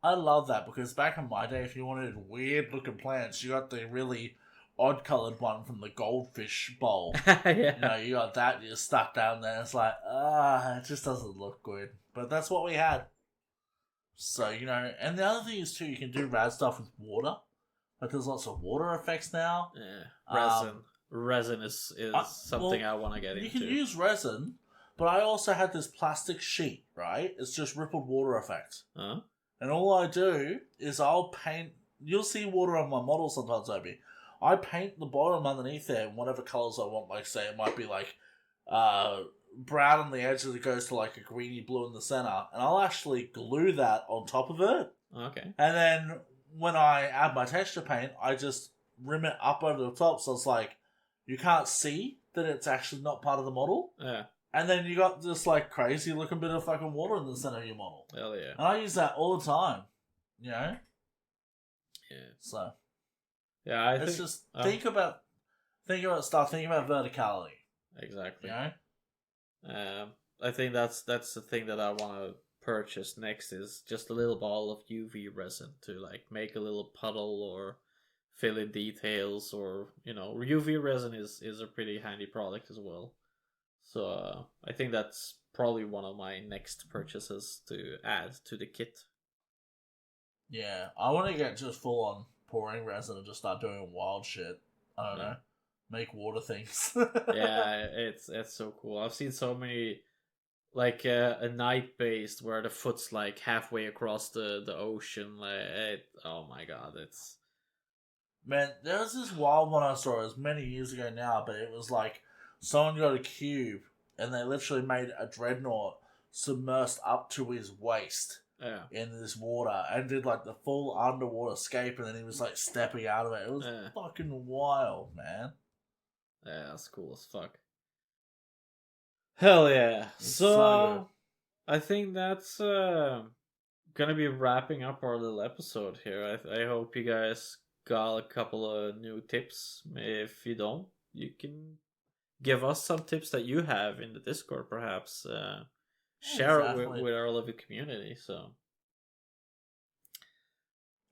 I love that because back in my day, if you wanted weird looking plants, you got the really odd coloured one from the goldfish bowl. Yeah. You got that, you're stuck down there. It's like, it just doesn't look good. But that's what we had. So, and the other thing is too, you can do rad stuff with water. Like there's lots of water effects now. Yeah. Resin is something I want to get into. You can use resin, but I also had this plastic sheet, right? It's just rippled water effects. Huh? And all I do is I'll paint. You'll see water on my model sometimes, Obi. I paint the bottom underneath there in whatever colours I want. Like, say, it might be like brown on the edge that goes to like a greeny blue in the centre. And I'll actually glue that on top of it. Okay. And then when I add my texture paint, I just rim it up over the top. So it's like, you can't see that it's actually not part of the model. Yeah. And then you got this like crazy looking bit of fucking water in the center of your model. Hell yeah. And I use that all the time. Yeah. So. Yeah, It's just think about stuff. Think about verticality. Exactly. I think that's the thing that I want to purchase next is just a little ball of UV resin to like make a little puddle or fill in details, or UV resin is a pretty handy product as well. So I think that's probably one of my next purchases to add to the kit. Yeah, I want to get just full on pouring resin and just start doing wild shit. I don't know, make water things. Yeah, it's so cool. I've seen so many, like a night based where the foot's like halfway across the ocean. Oh my god, it's. Man, there was this wild one I saw. It was many years ago now, but it was like someone got a cube and they literally made a dreadnought submersed up to his waist in this water and did like the full underwater escape, and then he was like stepping out of it. It was fucking wild, man. Yeah, that's cool as fuck. Hell yeah. So I think that's gonna be wrapping up our little episode here. I hope you guys got a couple of new tips. If you don't, you can give us some tips that you have in the Discord, perhaps. Share it with our lovely community. So,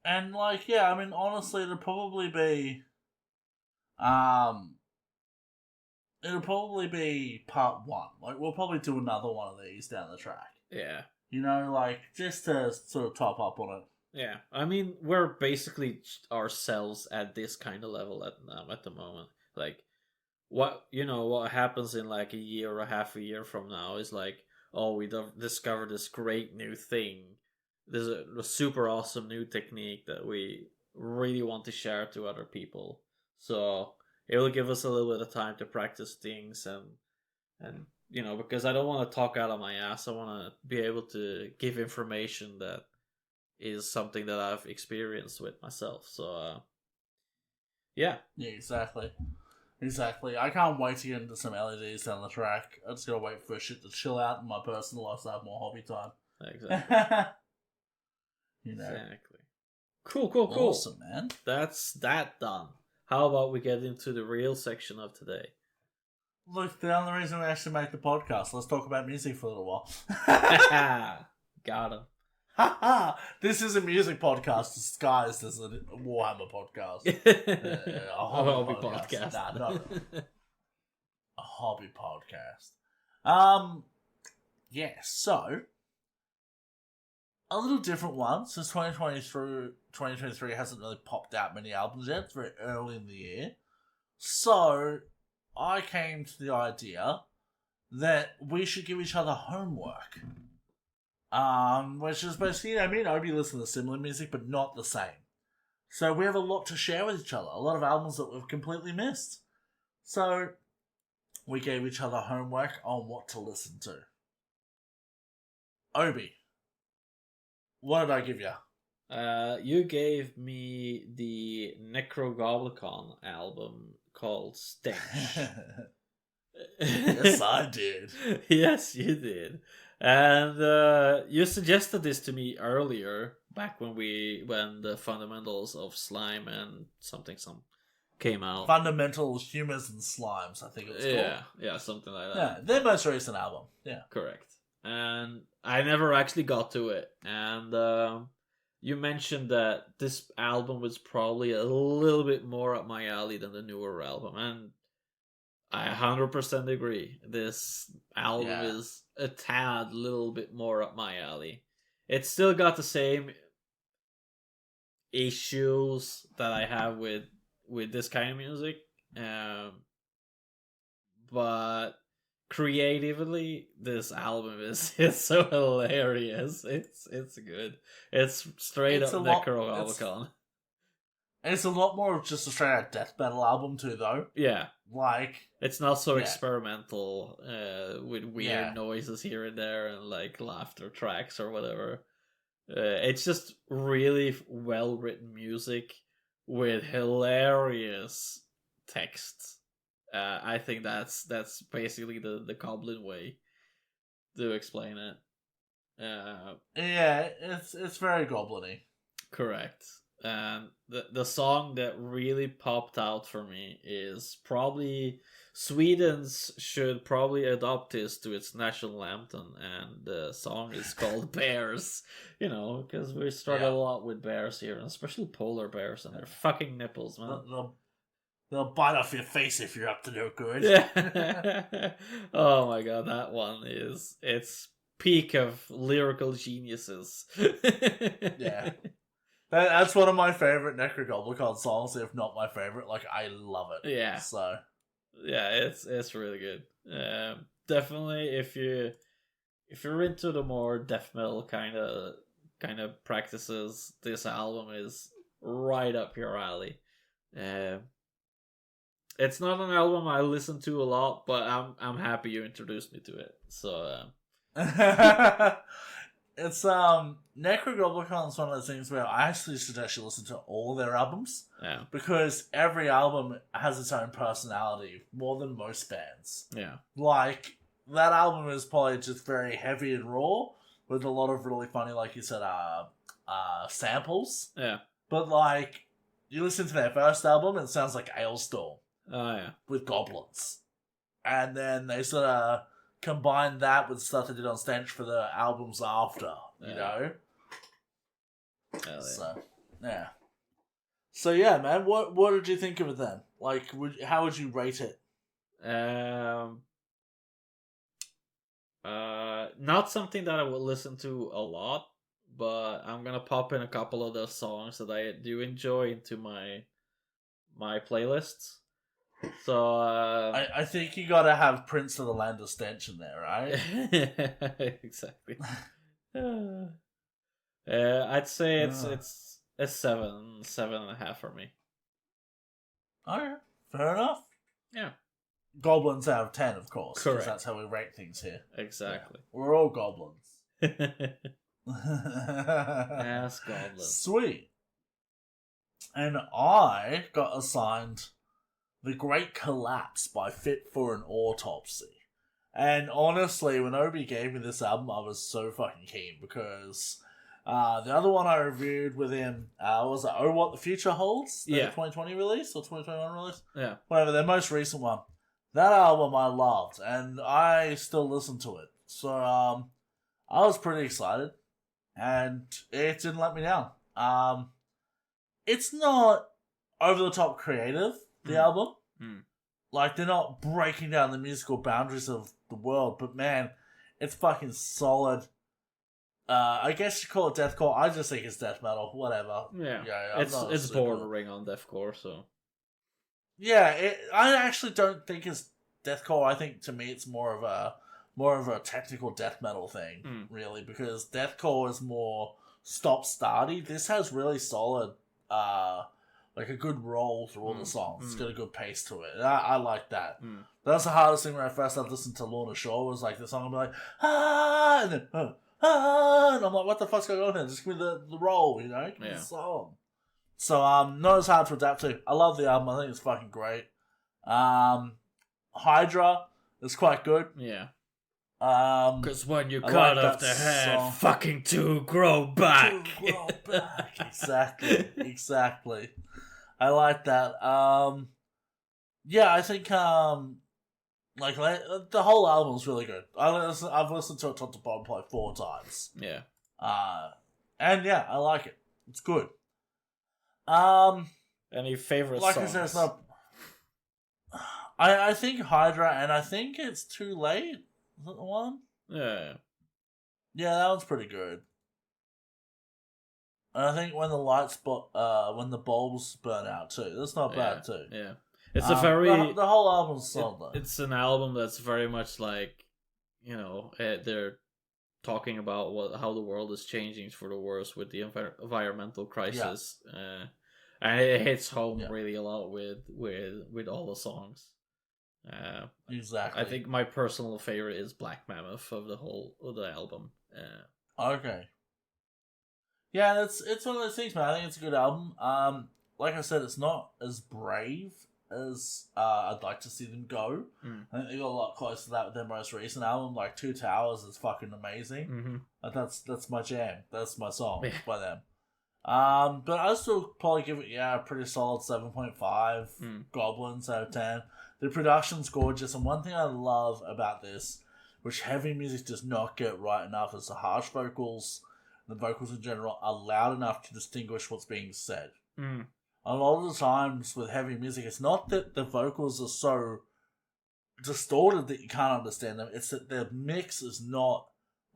and I mean, honestly, it'll probably be part one. Like, we'll probably do another one of these down the track. Yeah. Just to sort of top up on it. Yeah, I mean, we're basically ourselves at this kind of level at the moment. Like, what happens in like a year or half a year from now is like, oh, we discovered this great new thing. There's a super awesome new technique that we really want to share to other people. So it will give us a little bit of time to practice things and because I don't want to talk out of my ass. I want to be able to give information that is something that I've experienced with myself. So, yeah. Yeah, exactly. I can't wait to get into some LEDs down the track. I just gotta wait for shit to chill out in my personal life so I have more hobby time. Exactly. Exactly. Cool. Awesome, man. That's that done. How about we get into the real section of today? Look, the only reason we actually make the podcast, let's talk about music for a little while. Got him. This is a music podcast disguised as a Warhammer podcast. A hobby podcast. Nah, not a hobby podcast. Yeah, so a little different one since 2023 hasn't really popped out many albums yet. It's very early in the year. So I came to the idea that we should give each other homework. Which is basically, me and Obi listen to similar music, but not the same. So we have a lot to share with each other. A lot of albums that we've completely missed. So we gave each other homework on what to listen to. Obi, what did I give you? You gave me the Necrogoblicon album called Stench. Yes, I did. Yes, you did. And you suggested this to me earlier, back when the fundamentals of slime and something some came out. Fundamentals, Humors, and Slimes, I think it was called. Yeah, something like that. Yeah, their most recent album. Yeah. Correct. And I never actually got to it. And you mentioned that this album was probably a little bit more up my alley than the newer album. And I 100% agree. This album is a tad little bit more up my alley. It's still got the same issues that I have with this kind of music. But creatively, this album is so hilarious. It's good. It's straight up Necronomicon. It's a lot more of just a straight out death metal album too, though. Yeah. Like, it's not so experimental with weird noises here and there and like laughter tracks or whatever. It's just really well written music with hilarious texts. I think that's basically the Goblin way to explain it. Yeah, it's very goblin-y. Correct. And the song that really popped out for me is probably Sweden's should probably adopt this to its national anthem, and the song is called Bears. You know, because we struggle a lot with bears here, and especially polar bears and their fucking nipples, man. They'll bite off your face if you're up to no good. Yeah. Oh my god, that one it's peak of lyrical geniuses. Yeah. That's one of my favorite Necrogoblicon songs, if not my favorite. Like, I love it. Yeah. So, yeah, it's really good. Definitely, if you're into the more death metal kind of practices, this album is right up your alley. It's not an album I listen to a lot, but I'm happy you introduced me to it. So. It's Necrogoblicon is one of those things where I actually suggest you listen to all their albums. Yeah. Because every album has its own personality, more than most bands. Yeah. Like, that album is probably just very heavy and raw, with a lot of really funny, like you said, samples. Yeah. But like, you listen to their first album, it sounds like Ailstorm. Oh yeah. With goblins. And then they sort of combine that with stuff they did on stage for the albums after, you know? Hell yeah. So, yeah. So, yeah, man, what did you think of it then? Like, how would you rate it? Not something that I would listen to a lot, but I'm gonna pop in a couple of the songs that I do enjoy into my playlists. So I think you gotta have Prince of the Land of Stench in there, right? Exactly. I'd say it's a 7.5 for me. Alright, fair enough. Yeah. Goblins out of 10, of course. Correct. Because that's how we rate things here. Exactly. Yeah. We're all goblins. Ass goblins. Sweet. And I got assigned The Great Collapse by Fit for an Autopsy. And honestly, when Obi gave me this album, I was so fucking keen because the other one I reviewed with him was Oh What the Future Holds, the 2020 release or 2021 release. Yeah. Whatever, their most recent one. That album I loved, and I still listen to it. So I was pretty excited, and it didn't let me down. It's not over the top creative, the album. Like, they're not breaking down the musical boundaries of the world, but man, it's fucking solid. I guess you call it deathcore. I just think it's death metal. Whatever. Yeah, it's bordering on deathcore, so. Yeah, I actually don't think it's deathcore. I think to me it's more of a technical death metal thing, really, because deathcore is more stop-starty. This has really solid, like a good roll through all the songs. It's got a good pace to it. I like that. That's the hardest thing when I first started listening to Lorna Shore, was like the song would be like, ah, and then, ah, and I'm like, what the fuck's going on here? Just give me the roll, you know? Give me the song. So, not as hard to adapt to. I love the album. I think it's fucking great. Hydra is quite good. Yeah. Because when you I cut like off that the head, song. fucking to grow back. To grow back. Exactly. I like that. Yeah, I think like the whole album's really good. I've listened to it top to bottom like 4 times. Yeah. And yeah, I like it. It's good. Any favorite like songs? I said, it's not. I think Hydra, and I think it's Too Late. Is that the one? Yeah. Yeah, that one's pretty good. And I think when the bulbs burn out too. That's not bad too. Yeah. It's a very the whole album's solid. It's an album that's very much like, they're talking about how the world is changing for the worse with the environmental crisis, and it hits home really a lot with all the songs. Exactly. I think my personal favorite is Black Mammoth of the album. Okay. Yeah, it's one of those things, man. I think it's a good album. Like I said, it's not as brave as I'd like to see them go. I think they got a lot closer to that with their most recent album. Like Two Towers is fucking amazing. Mm-hmm. That's my jam. That's my song by them. But I still probably give it a pretty solid 7.5 goblins out of 10. The production's gorgeous, and one thing I love about this, which heavy music does not get right enough, is the harsh vocals. The vocals in general are loud enough to distinguish what's being said. A lot of the times with heavy music, it's not that the vocals are so distorted that you can't understand them, it's that the mix is not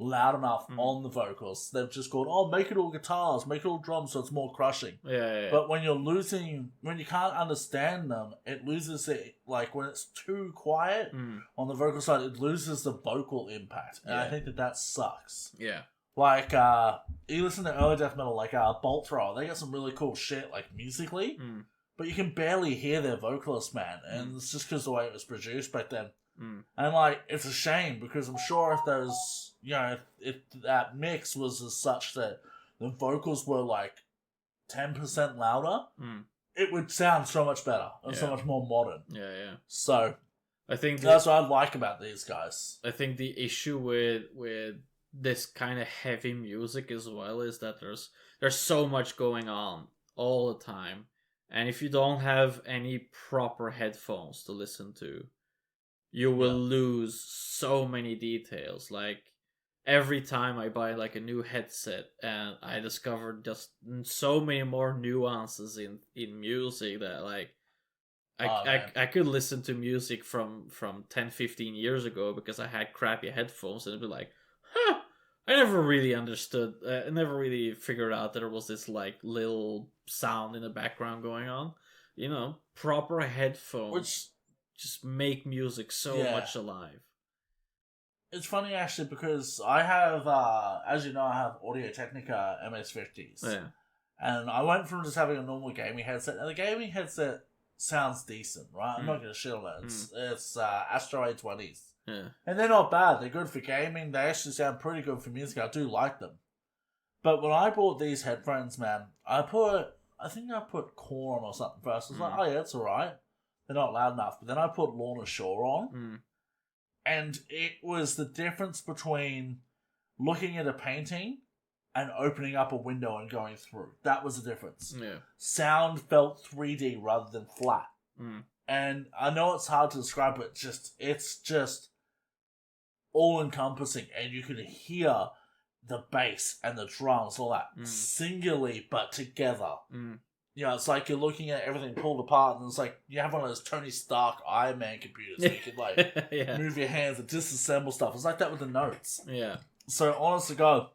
loud enough on the vocals. They've just gone, make it all guitars, make it all drums so it's more crushing. Yeah. But when you can't understand them, it loses it. Like when it's too quiet on the vocal side, it loses the vocal impact. And I think that sucks. Yeah. Like, you listen to early death metal, like Bolt Thrower, they got some really cool shit, like, musically, but you can barely hear their vocalist, man, and it's just because the way it was produced back then. And, like, it's a shame, because I'm sure if those, if that mix was as such that the vocals were, like, 10% louder, it would sound so much better, and so much more modern. Yeah. So, I think that's what I like about these guys. I think the issue with this kind of heavy music as well is that there's so much going on all the time, and if you don't have any proper headphones to listen to, you will lose so many details. Like every time I buy like a new headset, and I discovered just so many more nuances in music that like I could listen to music from 10-15 years ago because I had crappy headphones, and it'd be like, I never really understood. I never really figured out that there was this like little sound in the background going on. Proper headphones, which just make music so much alive. It's funny actually because I have, as you know, I have Audio Technica MS50s. Yeah. And I went from just having a normal gaming headset, and the gaming headset sounds decent, right? I'm not going to shit on it. It's Astro A20s. Yeah. And they're not bad. They're good for gaming. They actually sound pretty good for music. I do like them. But when I bought these headphones, man, I think I put Core on or something first. I was like, oh yeah, it's alright. They're not loud enough. But then I put Lorna Shore on. And it was the difference between looking at a painting and opening up a window and going through. That was the difference. Yeah. Sound felt 3D rather than flat. And I know it's hard to describe, but it's just all-encompassing, and you can hear the bass and the drums, all that, singularly but together. It's like you're looking at everything pulled apart, and it's like you have one of those Tony Stark Iron Man computers where you can, like, move your hands and disassemble stuff. It's like that with the notes. Yeah. So, honest to God,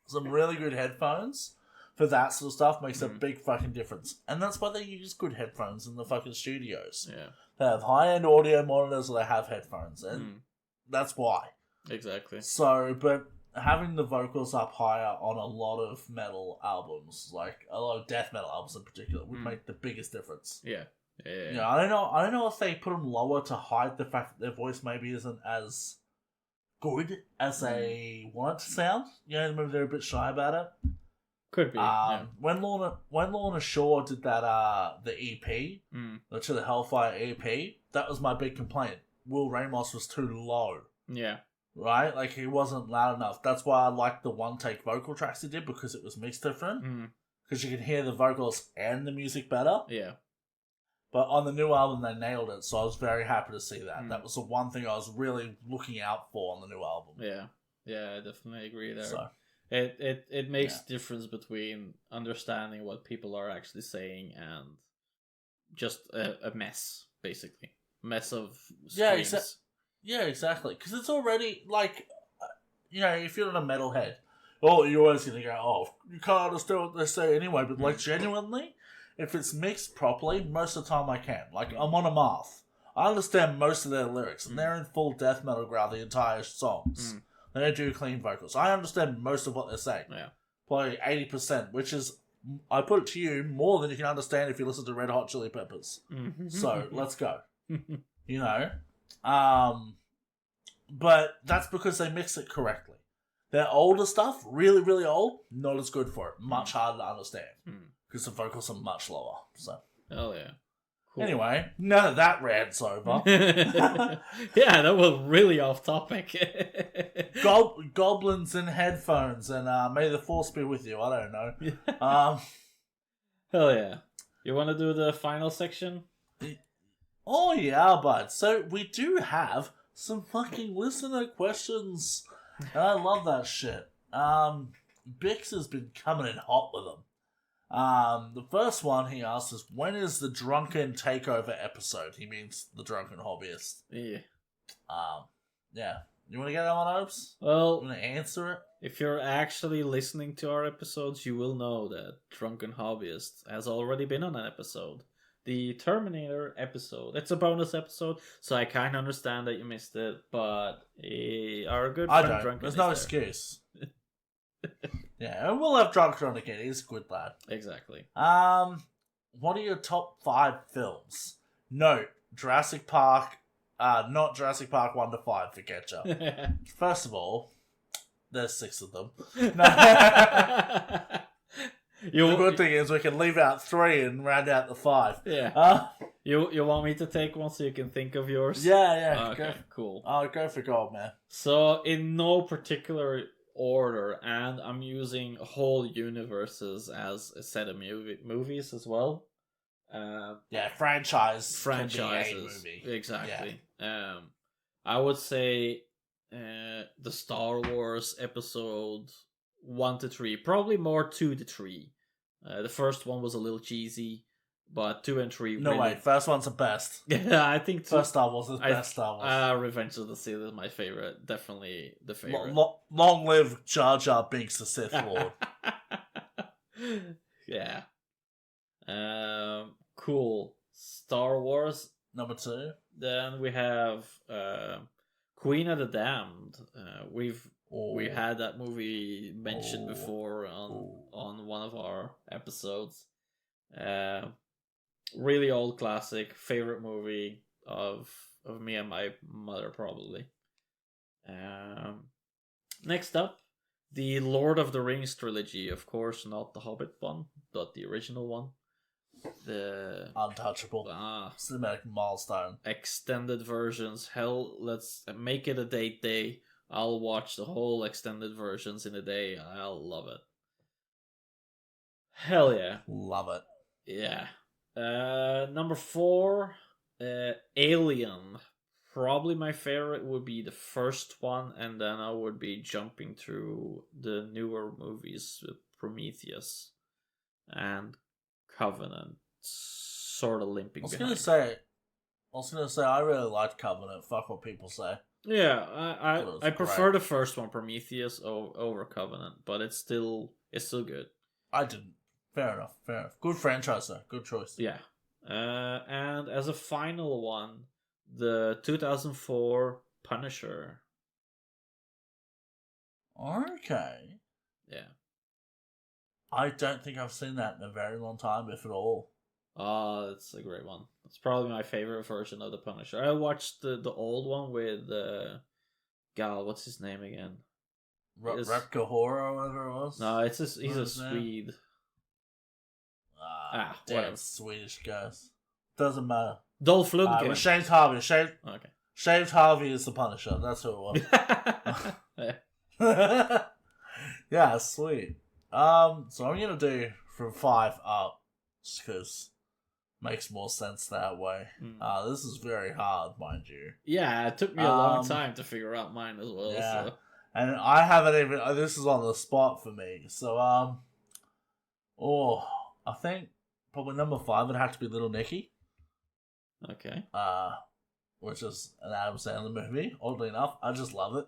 some really good headphones for that sort of stuff makes a big fucking difference. And that's why they use good headphones in the fucking studios. Yeah. They have high-end audio monitors, or they have headphones, and that's why. Exactly. So, but having the vocals up higher on a lot of metal albums, like a lot of death metal albums in particular, would make the biggest difference. Yeah. I don't know if they put them lower to hide the fact that their voice maybe isn't as good as they want it to sound. Maybe they're a bit shy about it. Could be. When Lorna Shore did that the EP, the To the Hellfire EP, that was my big complaint. Will Ramos was too low. Yeah. right? Like, he wasn't loud enough. That's why I liked the one-take vocal tracks he did, because it was mixed different. Because you could hear the vocals and the music better. Yeah. But on the new album, they nailed it, so I was very happy to see that. That was the one thing I was really looking out for on the new album. Yeah, I definitely agree there. So, it makes difference between understanding what people are actually saying and just a mess, basically. Mess of screams. Yeah, exactly. Because it's already, like, if you're not a metalhead, you're always going to go, you can't understand what they say anyway, but, like, genuinely, if it's mixed properly, most of the time I can. Like, I'm on a Marth. I understand most of their lyrics, and they're in full death metal growl the entire songs. They don't do clean vocals. I understand most of what they're saying. Yeah. Probably 80%, which is, I put it to you, more than you can understand if you listen to Red Hot Chili Peppers. So, let's go. But that's because they mix it correctly. Their older stuff, really, really old, not as good for it. Much harder to understand. Because the vocals are much lower. So. Oh, yeah. Cool. Anyway, none of that rant's over. Yeah, that was really off topic. Goblins in headphones, and may the force be with you. I don't know. Hell yeah. You want to do the final section? Oh yeah, bud. So we do have some fucking listener questions. And I love that shit. Bix has been coming in hot with them. The first one he asks is, when is the Drunken Takeover episode? He means the Drunken Hobbyist. Yeah. Yeah. You want to get that one, Opes? Well, You want to answer it? if you're actually listening to our episodes, you will know that Drunken Hobbyist has already been on an episode. The Terminator episode. It's a bonus episode, so I kind of understand that you missed it, but our good friend Drunken There's is no there. excuse. Yeah, and we'll have Drunken on again. He's a good lad. Exactly. What are your top 5 films? Note, Jurassic Park, not Jurassic Park 1 to 5 for ketchup. First of all, there's 6 of them. The good thing is we can leave out 3 and round out the 5. Yeah. You want me to take one so you can think of yours? Yeah. Okay, cool. I'll go for gold, man. So, in no particular order, and I'm using whole universes as a set of movies as well. Franchises. Movie. Exactly. Yeah. I would say the Star Wars episode 1 to 3, probably more 2 to 3. The first one was a little cheesy, but 2 and 3 No way, first one's the best. Yeah, I think first Star Wars is the best Star Wars. Revenge of the Sith is my favorite, definitely the favorite. Long live Jar Jar Binks, the Sith Lord. Yeah. Cool. Star Wars. Number 2. Then we have Queen of the Damned. We had that movie mentioned before on one of our episodes. Really old classic, favorite movie of me and my mother probably. Next up, the Lord of the Rings trilogy, of course, not the Hobbit one, but the original one. The untouchable cinematic milestone. Extended versions. Hell, let's make it a date day. I'll watch the whole extended versions in a day. I'll love it. Hell yeah. Love it. Yeah. Number 4, Alien. Probably my favorite would be the first one, and then I would be jumping through the newer movies with Prometheus and Covenant, sort of limping behind. I was gonna say, I really liked Covenant. Fuck what people say. Yeah, I prefer the first one, Prometheus, over Covenant, but it's still good. I didn't. Fair enough. Good franchise though. Good choice. Yeah. And as a final one, the 2004 Punisher. Okay. Yeah. I don't think I've seen that in a very long time, if at all. Oh, that's a great one. It's probably my favorite version of the Punisher. I watched the old one with God, what's his name again? Rutger Hauer or whatever it was. No, he's a Swede. Damn Swedish guys. Doesn't matter. Dolph Lundgren. Shane's Harvey. Okay. Shaved Harvey is the Punisher. That's who it was. Yeah, sweet. So I'm gonna do from 5 up, just because makes more sense that way. This is very hard, mind you. Yeah, it took me a long time to figure out mine as well. Yeah. So. And I haven't even. This is on the spot for me. So I think probably number 5 would have to be Little Nicky. Okay. Which is an Adam Sandler movie. Oddly enough, I just love it.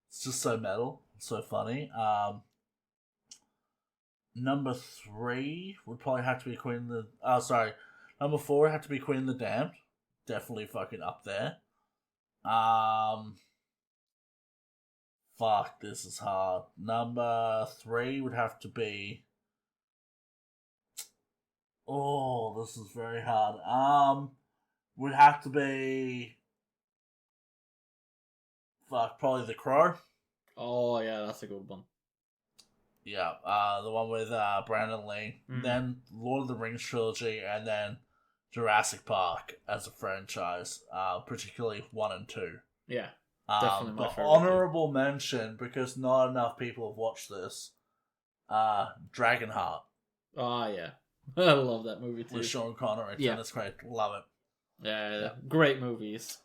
It's just so metal, so funny. Number 3 would probably have to be Queen of the... Number 4 would have to be Queen of the Damned. Definitely fucking up there. Fuck, this is hard. Number 3 would have to be... Oh, this is very hard. Would have to be... Fuck, probably The Crow. Oh, yeah, that's a good one. Yeah, the one with Brandon Lee. Then Lord of the Rings trilogy, and then Jurassic Park as a franchise, particularly 1 and 2. Yeah, definitely my but favorite. Honorable mention, because not enough people have watched this, Dragonheart. Oh, yeah. I love that movie too. With Sean Connery. Yeah. That's great. Love it. Yeah, great movies.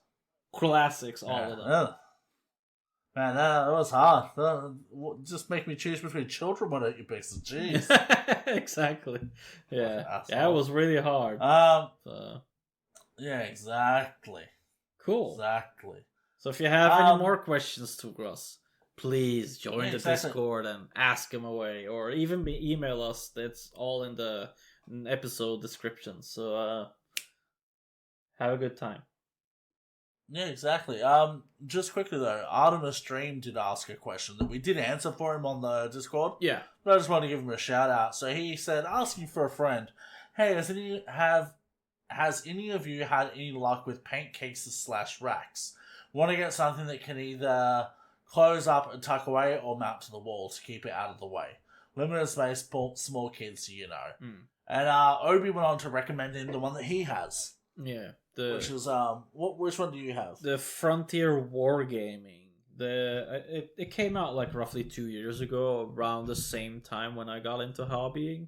Classics, all of them. Yeah. Man, that was hard. Just make me choose between children, why don't you, piece of cheese? Exactly. Yeah. Yeah, it was really hard. Yeah, exactly. Cool. Exactly. So if you have any more questions to us, please join the exactly. Discord and ask them away, or even email us. That's all in the episode description. So have a good time. Yeah, exactly. Just quickly though, Artemis Dream did ask a question that we did answer for him on the Discord. Yeah. But I just wanted to give him a shout out. So he said, asking for a friend, hey, has any of you had any luck with paint cases / racks? Want to get something that can either close up and tuck away or mount to the wall to keep it out of the way. Limited space, small kids, you know. And Obi went on to recommend him the one that he has. Yeah. Which is which one do you have? The Frontier Wargaming. It came out like roughly 2 years ago, around the same time when I got into hobbying,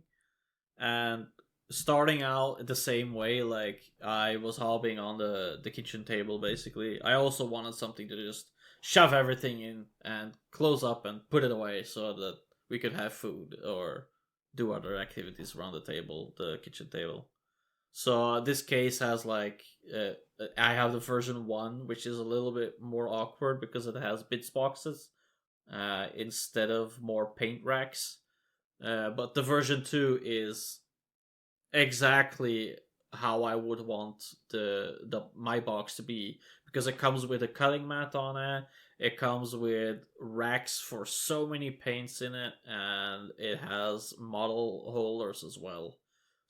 and starting out the same way, like I was hobbying on the kitchen table. Basically, I also wanted something to just shove everything in and close up and put it away so that we could have food or do other activities around the kitchen table. So this case has like, I have the version 1, which is a little bit more awkward because it has bits boxes instead of more paint racks. But the version 2 is exactly how I would want my box to be, because it comes with a cutting mat on it. It comes with racks for so many paints in it, and it has model holders as well.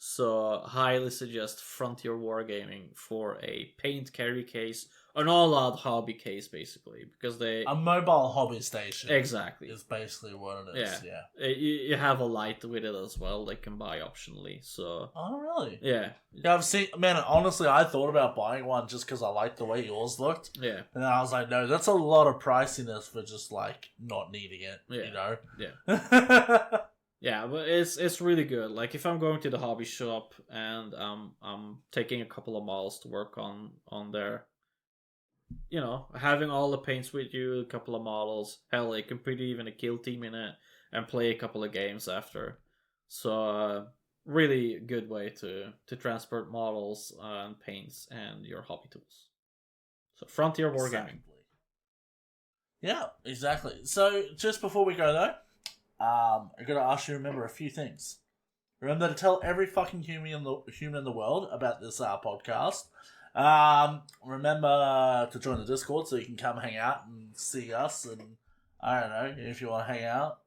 So, highly suggest Frontier Wargaming for a paint carry case, an all-out hobby case, basically, because a mobile hobby station. Exactly. Is basically what it is. Yeah. You have a light with it as well. They can buy optionally. So. Oh really? Yeah. Yeah, I've seen. Man, honestly, I thought about buying one just because I liked the way yours looked. Yeah. And then I was like, no, that's a lot of priciness for just like not needing it. Yeah. You know. Yeah. Yeah, but it's really good. Like if I'm going to the hobby shop and I'm taking a couple of models to work on there, you know, having all the paints with you, a couple of models, hell, you can put even a kill team in it and play a couple of games after. So really good way to transport models and paints and your hobby tools. So Frontier Wargaming. Exactly. Yeah, exactly. So just before we go though, I'm gonna ask you to remember a few things. Remember to tell every fucking human in the world about this podcast. Remember to join the Discord so you can come hang out and see us, and I don't know if you want to hang out.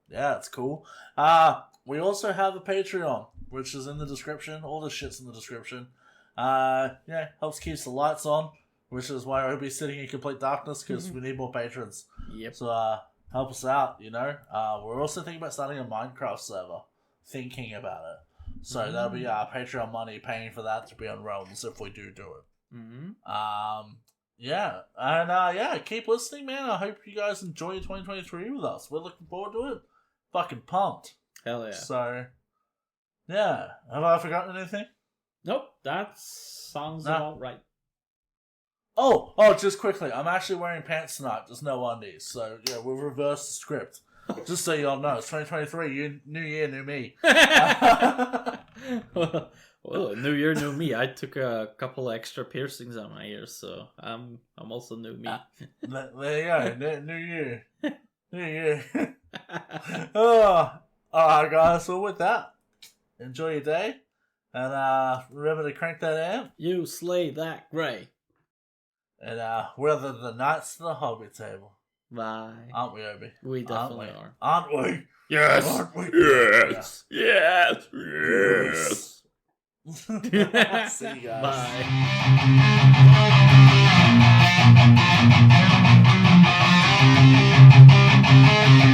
Yeah, it's cool. We also have a Patreon, which is in the description. All the shit's in the description. Yeah, helps keeps the lights on, which is why I'll be sitting in complete darkness because we need more patrons. Yep. So help us out, you know. We're also thinking about starting a Minecraft server. Thinking about it. So that'll be Patreon money paying for that to be on Realms if we do it. Yeah, and yeah, keep listening, man. I hope you guys enjoy 2023 with us. We're looking forward to it. Fucking pumped. Hell yeah. So, yeah. Have I forgotten anything? Nope, that sounds about right. Oh, just quickly. I'm actually wearing pants tonight. There's no undies. So, yeah, we'll reverse the script. Just so y'all know, it's 2023. New year, new me. Well, new year, new me. I took a couple extra piercings on my ears, so I'm also new me. There you go. New year. New year. Alright, guys. So with that, enjoy your day. And remember to crank that amp. You slay that grey. And weather the nights to the hobby table. Bye. Aren't we, Obi? We definitely are. Aren't we? Yes. Aren't we? Yes. Yes. Yes. See you guys. Bye.